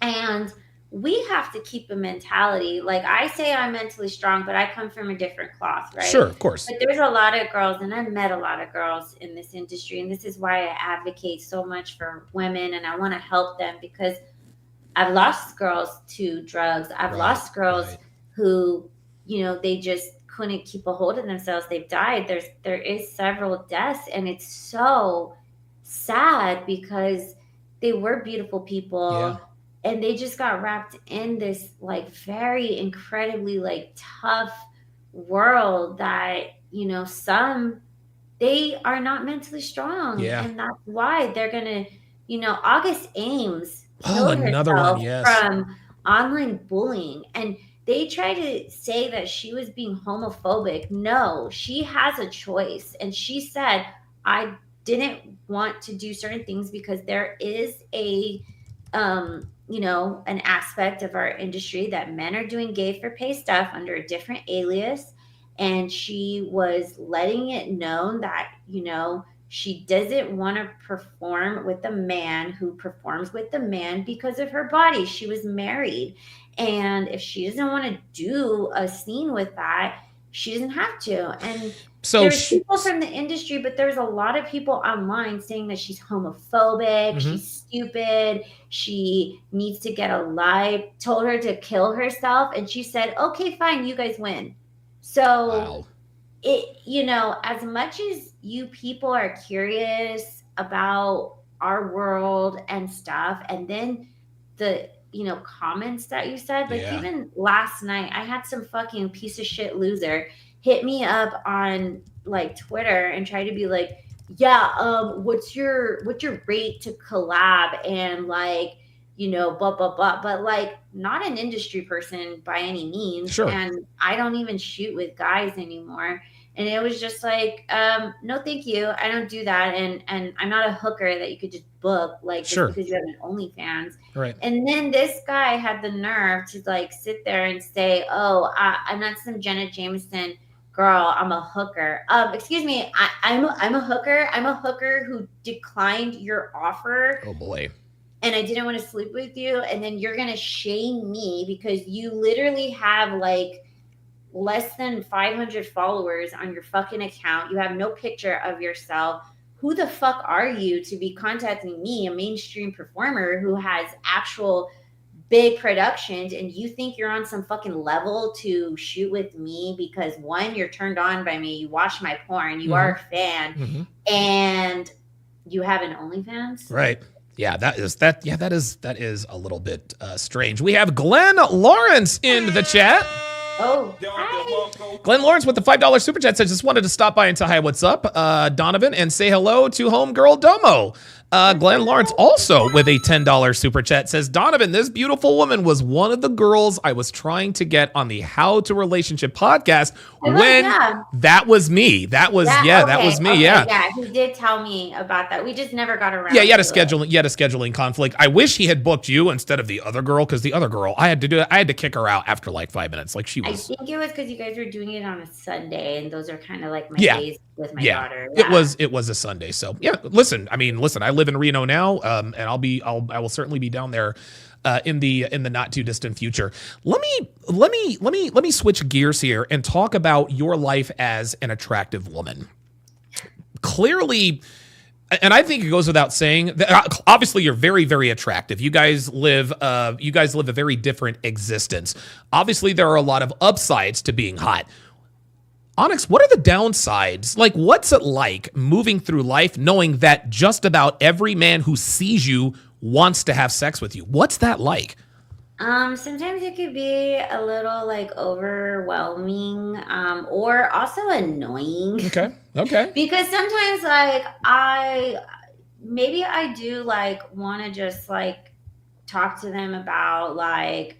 And we have to keep a mentality. Like I say, I'm mentally strong, but I come from a different cloth, right? Sure, of course. But there's a lot of girls, and I've met a lot of girls in this industry, and this is why I advocate so much for women, and I want to help them, because I've lost girls to drugs. I've Right, lost girls right. who, you know, they just couldn't keep a hold of themselves. They've died. There is several deaths, and it's so sad because they were beautiful people. Yeah. And they just got wrapped in this like very incredibly like tough world that, you know, some, they are not mentally strong. Yeah. And that's why they're gonna, you know, August Ames Oh, killed another one, herself yes. from online bullying. And they try to say that she was being homophobic. No, she has a choice. And she said, I didn't want to do certain things because there is a you know, an aspect of our industry that men are doing gay for pay stuff under a different alias. And she was letting it known that, you know, she doesn't want to perform with a man who performs with a man because of her body. She was married. And if she doesn't want to do a scene with that, she doesn't have to. And So there's people from the industry, but there's a lot of people online saying that she's homophobic, she's stupid, she needs to get a life, told her to kill herself, and she said, okay, fine, you guys win. So wow. it, you know, as much as you people are curious about our world and stuff, and then the, you know, comments that you said, like Yeah. even last night I had some fucking piece of shit loser. hit me up on like Twitter and try to be like, yeah, what's your rate to collab and like, blah blah blah, but like not an industry person by any means, Sure. and I don't even shoot with guys anymore. And it was just like, no, thank you. I don't do that. And I'm not a hooker that you could just book, like, just Sure. because you have an OnlyFans. Right. And then this guy had the nerve to like sit there and say, oh, I'm not some Jenna Jameson girl. I'm a hooker. Excuse me. I'm a hooker. I'm a hooker who declined your offer Oh boy. and I didn't want to sleep with you. And then you're going to shame me because you literally have like less than 500 followers on your fucking account. You have no picture of yourself. Who the fuck are you to be contacting me, a mainstream performer who has actual big productions, and you think you're on some fucking level to shoot with me because one, you're turned on by me, you watch my porn, you are a fan, and you have an OnlyFans? Right. Yeah, that is a little bit strange. We have Glenn Lawrence in the chat. Oh, hi. Glenn Lawrence with the $5 super chat says, just wanted to stop by and say hi, what's up, Donovan, and say hello to homegirl Domo. Glenn Lawrence also with a $10 super chat says, Donovan, this beautiful woman was one of the girls I was trying to get on the How to Relationship podcast when that was me. That was me. Yeah, he did tell me about that. We just never got around. Yeah, you had a scheduling conflict. I wish he had booked you instead of the other girl, because the other girl, I had to kick her out after like 5 minutes. Like she was. I think it was because you guys were doing it on a Sunday, and those are kind of like my days with my daughter. Yeah. It was a Sunday. So yeah, listen, I live in Reno now, and I will certainly be down there in the not too distant future. Let me switch gears here and talk about your life as an attractive woman. Clearly, and I think it goes without saying that obviously you're very, very attractive. You guys live a very different existence. Obviously, there are a lot of upsides to being hot. Onyx, what are the downsides? Like, what's it like moving through life knowing that just about every man who sees you wants to have sex with you? What's that like? Sometimes it could be a little like overwhelming, or also annoying. Okay. Because sometimes like I do like want to just like talk to them about like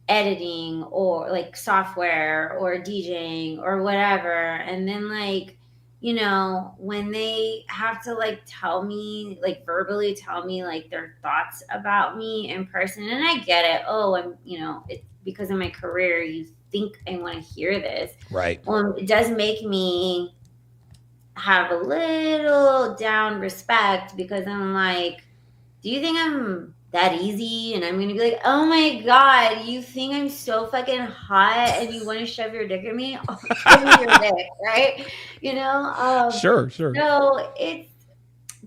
editing or like software or DJing or whatever. And then like, when they have to like tell me, like verbally tell me like their thoughts about me in person, and I get it. Oh, it's because of my career. You think I want to hear this. Right. It does make me have a little down respect, because I'm like, do you think I'm that easy? And I'm going to be like, oh my God, you think I'm so fucking hot and you want to shove your dick in me? Oh, give me your dick, right? Sure. So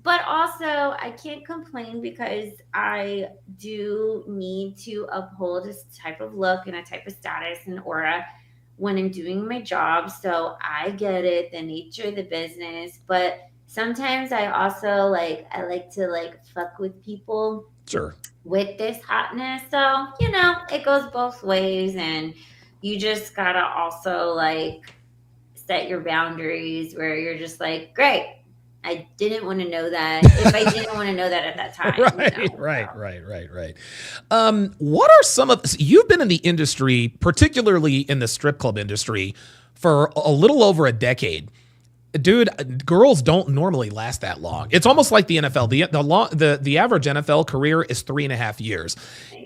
but also I can't complain because I do need to uphold this type of look and a type of status and aura when I'm doing my job. So I get it, the nature of the business, but sometimes I also I like to like fuck with people. Sure. With this hotness. So, it goes both ways, and you just gotta also like set your boundaries where you're just like, great, I didn't want to know that if I didn't want to know that at that time. Right. What are some of, you've been in the industry, particularly in the strip club industry, for a little over a decade. Dude, girls don't normally last that long. It's almost like the NFL. The average NFL career is 3.5 years.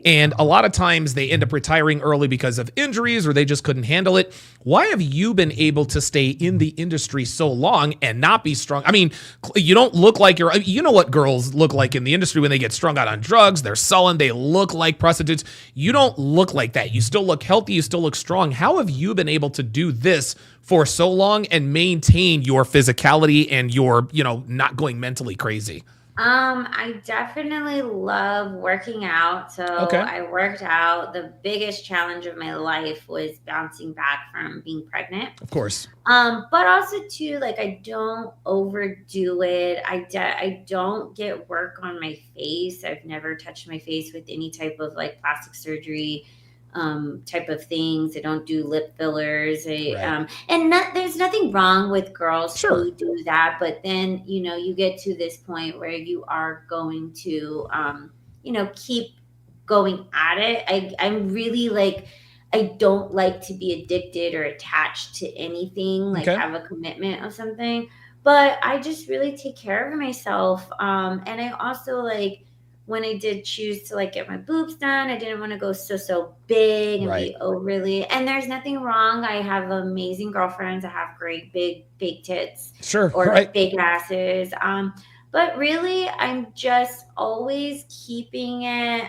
And a lot of times they end up retiring early because of injuries or they just couldn't handle it. Why have you been able to stay in the industry so long and not be strong? I mean, you don't look like you know what girls look like in the industry when they get strung out on drugs. They're sullen. They look like prostitutes. You don't look like that. You still look healthy. You still look strong. How have you been able to do this for so long and maintain your physicality and your, not going mentally crazy? I definitely love working out. So I worked out. The biggest challenge of my life was bouncing back from being pregnant. Of course. But also too, like, I don't overdo it. I don't get work on my face. I've never touched my face with any type of like plastic surgery. type of things. They don't do lip fillers. Right. There's nothing wrong with girls Sure. who do that, but then you get to this point where you are going to keep going at it. I'm really like, I don't like to be addicted or attached to anything, like Okay. have a commitment of something. But I just really take care of myself. And I also like when I did choose to like get my boobs done, I didn't want to go so big and Right. be overly. And there's nothing wrong. I have amazing girlfriends. I have great big tits Sure. or Right. like big asses. But really, I'm just always keeping it.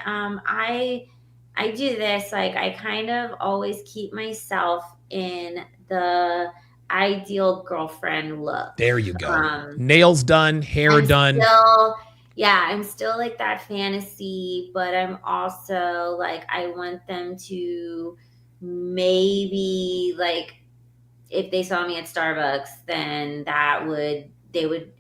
I do this like I kind of always keep myself in the ideal girlfriend look. There you go. Um, Nails done, hair I'm done. still, yeah, I'm still like that fantasy, but I'm also like, I want them to maybe like, if they saw me at Starbucks, then they would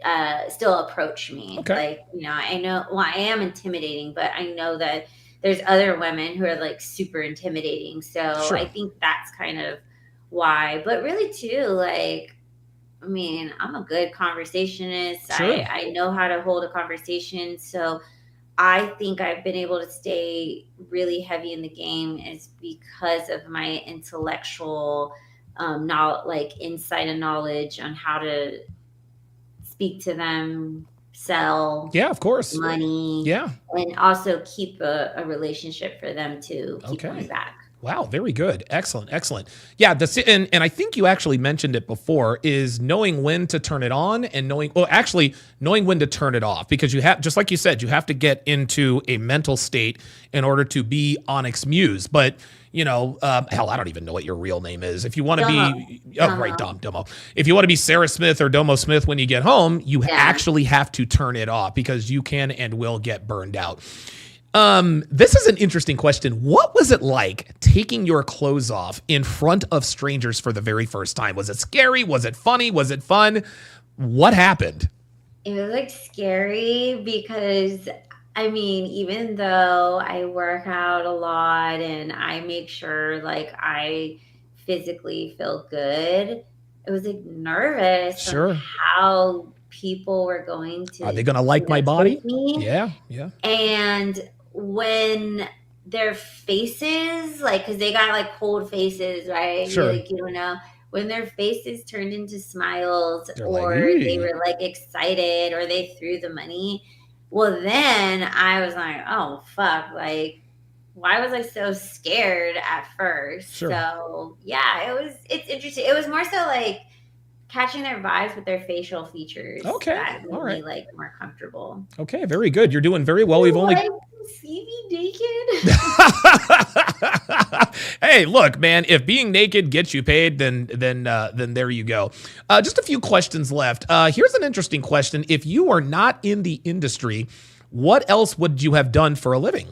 still approach me. Okay. Like, I know, well, I am intimidating, but I know that there's other women who are like super intimidating. So I Sure. think that's kind of why. But really, too, like, I mean, I'm a good conversationist. Sure. I know how to hold a conversation. So I think I've been able to stay really heavy in the game is because of my intellectual knowledge, like insight and knowledge on how to speak to them, sell Yeah, of course. money, Yeah. and also keep a relationship for them to keep coming Okay. back. Wow, very good. Excellent, excellent. Yeah, and I think you actually mentioned it before is knowing when to turn it on and knowing when to turn it off because you have just like you said, you have to get into a mental state in order to be Onyx Muse. But hell, I don't even know what your real name is. If you want to Domo, be, oh, right, Domo, Domo. If you want to be Sarah Smith or Domo Smith when you get home, you yeah. actually have to turn it off because you can and will get burned out. This is an interesting question. What was it like taking your clothes off in front of strangers for the very first time? Was it scary? Was it funny? Was it fun? What happened? It was like scary because I mean, even though I work out a lot and I make sure like I physically feel good, it was like nervous on Sure. how people were going Are to, they going to like my body? take me. Yeah. Yeah. And when their faces, like, because they got like cold faces, right? Sure. Like, you don't know. When their faces turned into smiles They're like, or they "Eee." were like excited or they threw the money, well, then I was like, oh, fuck. Like, why was I so scared at first? Sure. So, yeah, it's interesting. It was more so like catching their vibes with their facial features Okay. that All made right. me like more comfortable. Okay. Very good. You're doing very well. We've You only. like to see me naked? Hey, look, man. If being naked gets you paid, then there you go. Just a few questions left. Here's an interesting question. If you are not in the industry, what else would you have done for a living?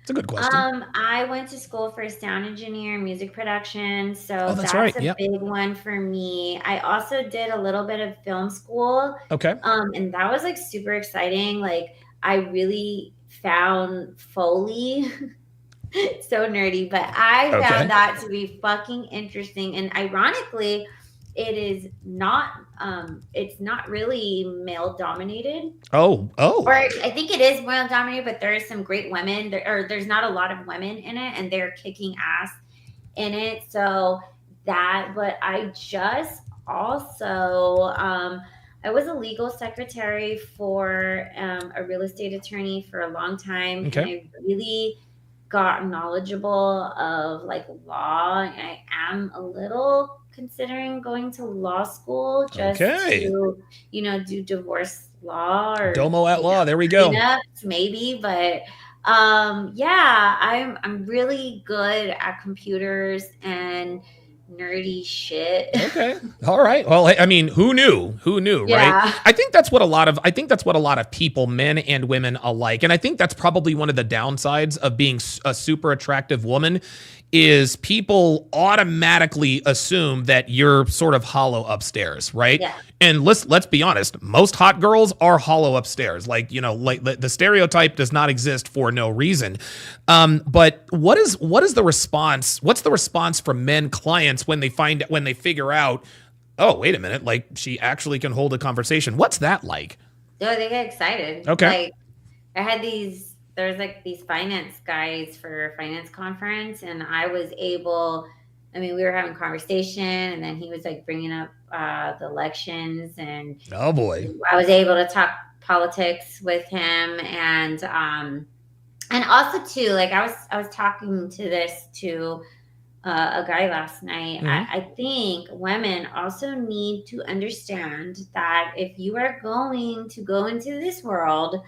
It's a good question. I went to school for sound engineer and music production, Oh, so that's that's right. a Yep. big one for me. I also did a little bit of film school, Okay. and that was like super exciting. Like I really found Foley so nerdy, but I Okay. found that to be fucking interesting. And ironically, it is not it's not really male dominated. Oh. Or Oh. I think it is male dominated, but there is some great women there, or there's not a lot of women in it and they're kicking ass in it. So that, but I just also I was a legal secretary for a real estate attorney for a long time, and Okay. I really got knowledgeable of like law. I am a little considering going to law school just Okay. to, do divorce law or Domo at law. There we go. prenups, maybe. But yeah, I'm really good at computers and nerdy shit. Okay. All right. Well, I mean, who knew? Who knew, right? Yeah. I think that's what a lot of people, men and women alike, and I think that's probably one of the downsides of being a super attractive woman is people automatically assume that you're sort of hollow upstairs, right? Yeah. And let's be honest, most hot girls are hollow upstairs. Like, you know, like the stereotype does not exist for no reason. But what is the response? What's the response from men clients when they figure out, oh, wait a minute, like she actually can hold a conversation? What's that like? Oh, they get excited. Okay. Like I had there's like these finance guys for a finance conference, and we were having conversation, and then he was like bringing up the elections, and Oh boy. I was able to talk politics with him, and also too, like I was talking to this to a guy last night. I think women also need to understand that if you are going to go into this world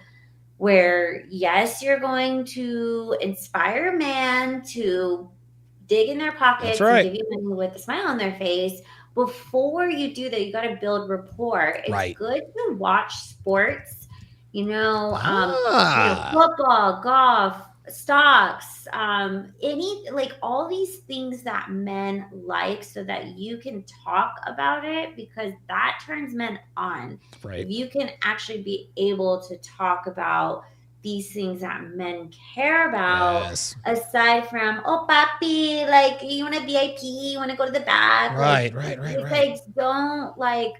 where, yes, you're going to inspire a man to dig in their pockets That's right. and give you money with a smile on their face, before you do that, you got to build rapport. It's Right. good to watch sports, Ah. football, golf, stocks, like all these things that men like, so that you can talk about it, because that turns men on. Right. If you can actually be able to talk about these things that men care about, Yes. aside from, oh, papi, like, you want a VIP, you want to go to the back. Right. It's like, don't, like,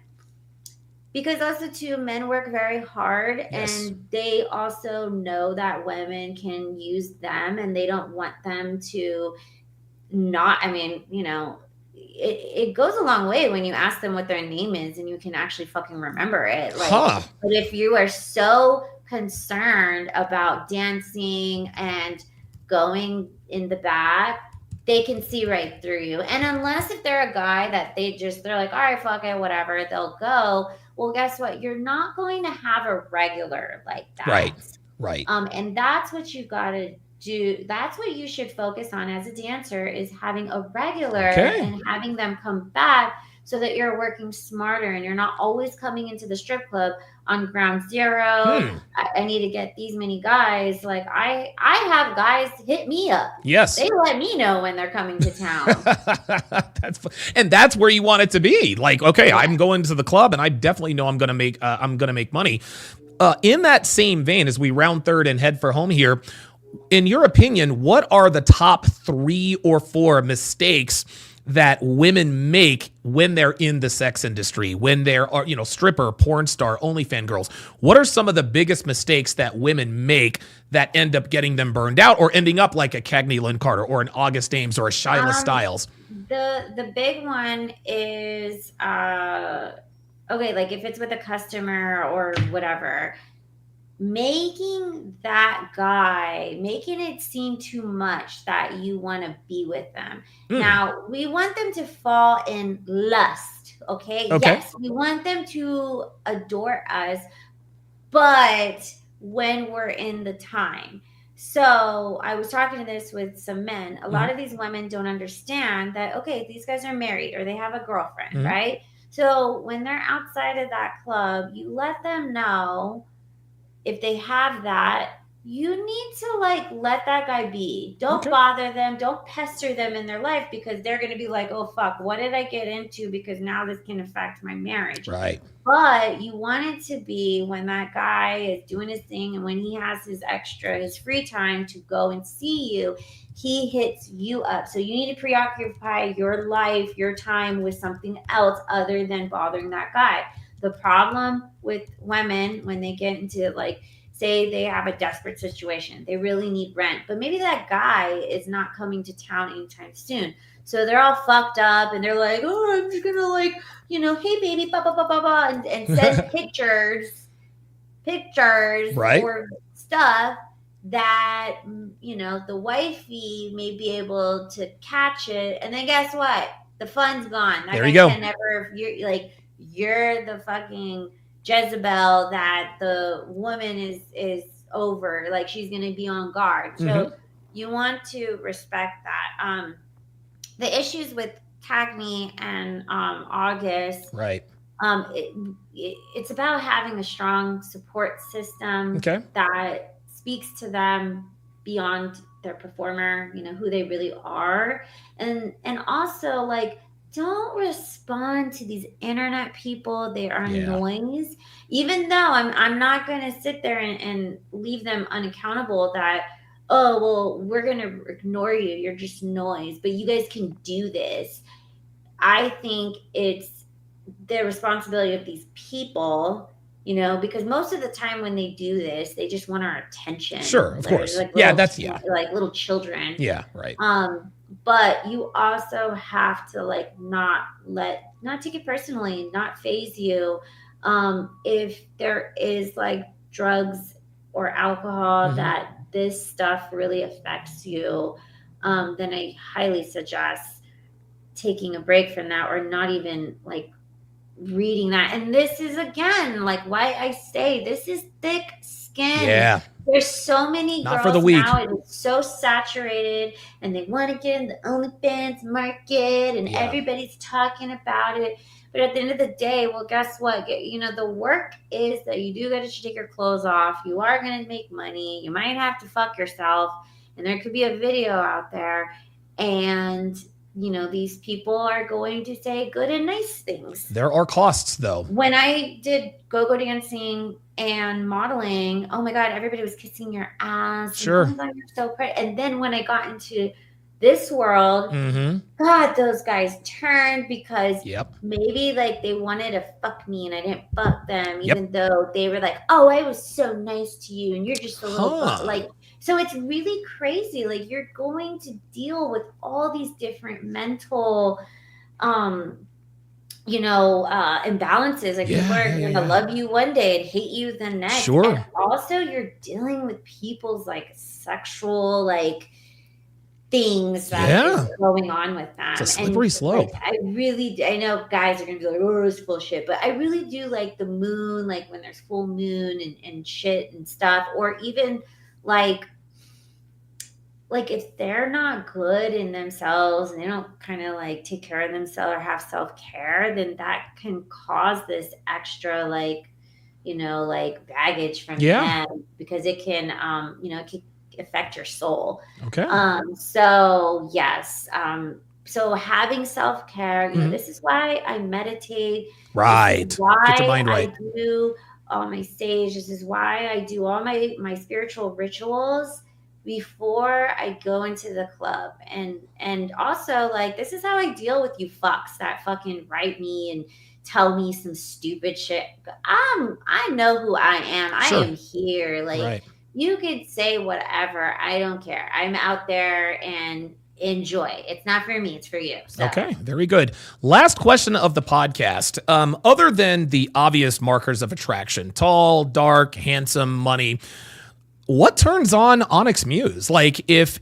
because also too, men work very hard, Yes. and they also know that women can use them, and they don't want them to not, it goes a long way when you ask them what their name is and you can actually fucking remember it. Like, but if you are so concerned about dancing and going in the back, they can see right through you. And unless if they're a guy that they're like, all right, fuck it, whatever, they'll go. Well, guess what? You're not going to have a regular like that. Right. And that's what you got to do. That's what you should focus on as a dancer, is having a regular and having them come back, so that you're working smarter and you're not always coming into the strip club on ground zero. I need to get these many guys. Like I have guys hit me up. Yes. They let me know when they're coming to town. That's where you want it to be. Like, okay, yeah. I'm going to the club and I definitely know I'm going to make money. In that same vein, as we round third and head for home here, in your opinion, what are the top 3 or 4 mistakes that women make when they're in the sex industry, when they're, stripper, porn star, OnlyFans girls? What are some of the biggest mistakes that women make that end up getting them burned out, or ending up like a Cagney Lynn Carter or an August Ames or a Shyla Styles? The big one is, okay, like if it's with a customer or whatever, making it seem too much that you want to be with them. Now, we want them to fall in lust, okay? Yes, we want them to adore us, but when we're in the time. So I was talking to this with some men. A lot of these women don't understand that, okay, these guys are married or they have a girlfriend, right? So when they're outside of that club, you let them know, if they have that, you need to like let that guy be. Don't bother them. Don't pester them in their life, because they're going to be like, oh, fuck, what did I get into? Because now this can affect my marriage. Right. But you want it to be when that guy is doing his thing and when he has his free time to go and see you, he hits you up. So you need to preoccupy your life, your time with something else other than bothering that guy. The problem with women when they get into, like, say they have a desperate situation, they really need rent, but maybe that guy is not coming to town anytime soon. So they're all fucked up and they're like, oh, I'm just gonna like, hey baby, blah, blah, blah, blah, blah, and send pictures right, or stuff that, the wifey may be able to catch it. And then guess what? The fun's gone. There you go. You're the fucking Jezebel that the woman is over. Like, she's going to be on guard. So you want to respect that. The issues with Cagney and August. Right. It's about having a strong support system that speaks to them beyond their performer, who they really are. And also, like, don't respond to these internet people. They are Yeah. noise. Even though I'm not gonna sit there and leave them unaccountable that, oh well, we're gonna ignore you. You're just noise. But you guys can do this. I think it's the responsibility of these people, because most of the time when they do this, they just want our attention. Sure, of They're course. like Yeah, little, that's yeah. like little children. Yeah, right. But you also have to like not take it personally, not phase you. If there is like drugs or alcohol that this stuff really affects you, then I highly suggest taking a break from that, or not even like reading that. And this is again like why I say this is thick skin. Yeah. There's so many Not girls for the weak. now, and it's so saturated, and they want to get in the OnlyFans market, and everybody's talking about it. But at the end of the day, well, guess what? The work is that you do get to take your clothes off. You are going to make money. You might have to fuck yourself, and there could be a video out there, and these people are going to say good and nice things. There are costs, though. When I did go-go dancing and modeling, oh my God, everybody was kissing your ass. Sure. And, oh my God, you're so pretty. And then when I got into this world, God, those guys turned because maybe like they wanted to fuck me and I didn't fuck them, even though they were like, oh, I was so nice to you and you're just a little like. So it's really crazy. Like you're going to deal with all these different mental, imbalances. Like people are going to love you one day and hate you the next. Sure. And also you're dealing with people's like sexual, like things that is going on with them. It's a slippery slope. Like, I know guys are going to be like, oh, it's bullshit. But I really do like the moon, like when there's full moon and shit and stuff, or even like if they're not good in themselves and they don't kind of like take care of themselves or have self-care, then that can cause this extra like baggage from them, because it can it can affect your soul. Okay. So yes. So having self-care, this is why I meditate. Right. This is why get your mind right. I do all my sage. This is why I do all my spiritual rituals before I go into the club. And also like this is how I deal with you fucks that fucking write me and tell me some stupid shit. I know who I am. Sure. I am here. Like you could say whatever. I don't care. I'm out there and enjoy. It's not for me. It's for you. So. Okay. Very good. Last question of the podcast. Other than the obvious markers of attraction, tall, dark, handsome, money, what turns on Onyx Muse? Like if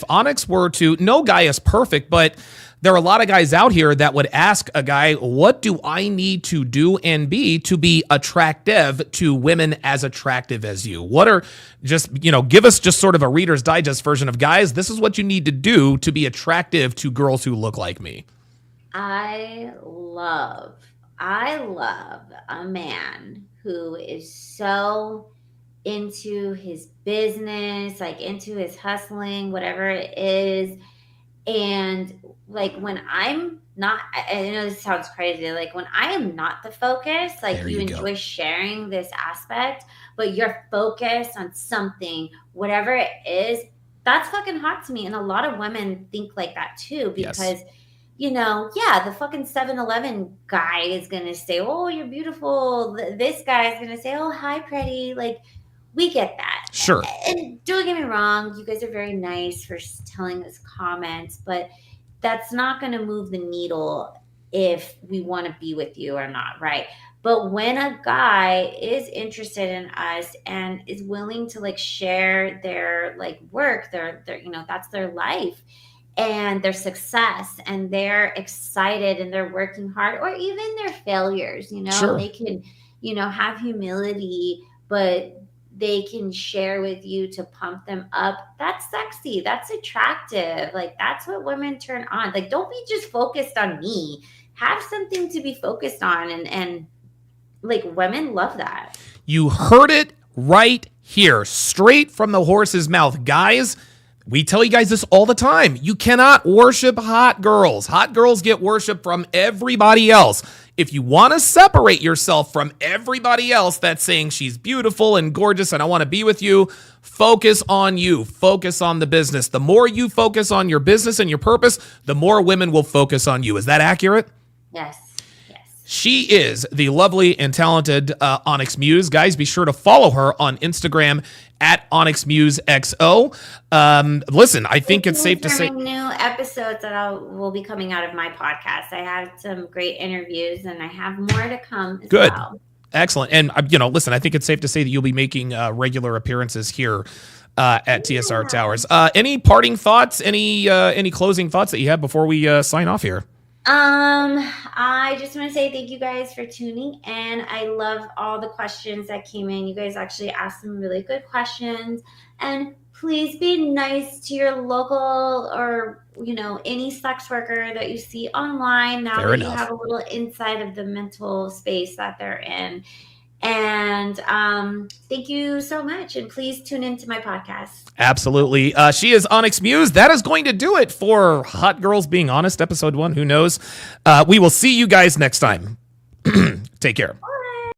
Onyx were to, no guy is perfect, but there are a lot of guys out here that would ask a guy, what do I need to do and be to be attractive to women as attractive as you? What are give us just sort of a Reader's Digest version of, guys, this is what you need to do to be attractive to girls who look like me. I love a man who is so into his business, like into his hustling, whatever it is. And like when I'm not, I know this sounds crazy, like when I am not the focus, like you enjoy sharing this aspect, but you're focused on something, whatever it is, that's fucking hot to me. And a lot of women think like that too, because the fucking 7-Eleven guy is going to say, oh, you're beautiful. This guy is going to say, oh, hi, pretty. Like, we get that. Sure. And don't get me wrong. You guys are very nice for telling us comments, but that's not going to move the needle if we want to be with you or not, right? But when a guy is interested in us and is willing to like share their like work, their that's their life and their success, and they're excited and they're working hard, or even their failures, Sure. They can, have humility, but they can share with you to pump them up. That's sexy. That's attractive. Like that's what women turn on. Like, don't be just focused on me. Have something to be focused on. And like women love that. You heard it right here, straight from the horse's mouth. Guys, we tell you guys this all the time. You cannot worship hot girls. Hot girls get worship from everybody else. If you want to separate yourself from everybody else that's saying she's beautiful and gorgeous and I want to be with you, focus on you. Focus on the business. The more you focus on your business and your purpose, the more women will focus on you. Is that accurate? Yes. She is the lovely and talented Onyx Muse. Guys, be sure to follow her on Instagram at OnyxMuseXO. Listen, I think it's safe to say new episodes that will be coming out of my podcast. I have some great interviews and I have more to come as good. well. Excellent. And, listen, I think it's safe to say that you'll be making regular appearances here at TSR Towers. Any parting thoughts, any closing thoughts that you have before we sign off here? I just want to say thank you guys for tuning in. I love all the questions that came in. You guys actually asked some really good questions, and please be nice to your local or, any sex worker that you see online now that you have a little insight of the mental space that they're in. And thank you so much. And please tune into my podcast. Absolutely. She is Onyx Muse. That is going to do it for Hot Girls Being Honest, episode 1. Who knows? We will see you guys next time. Take care.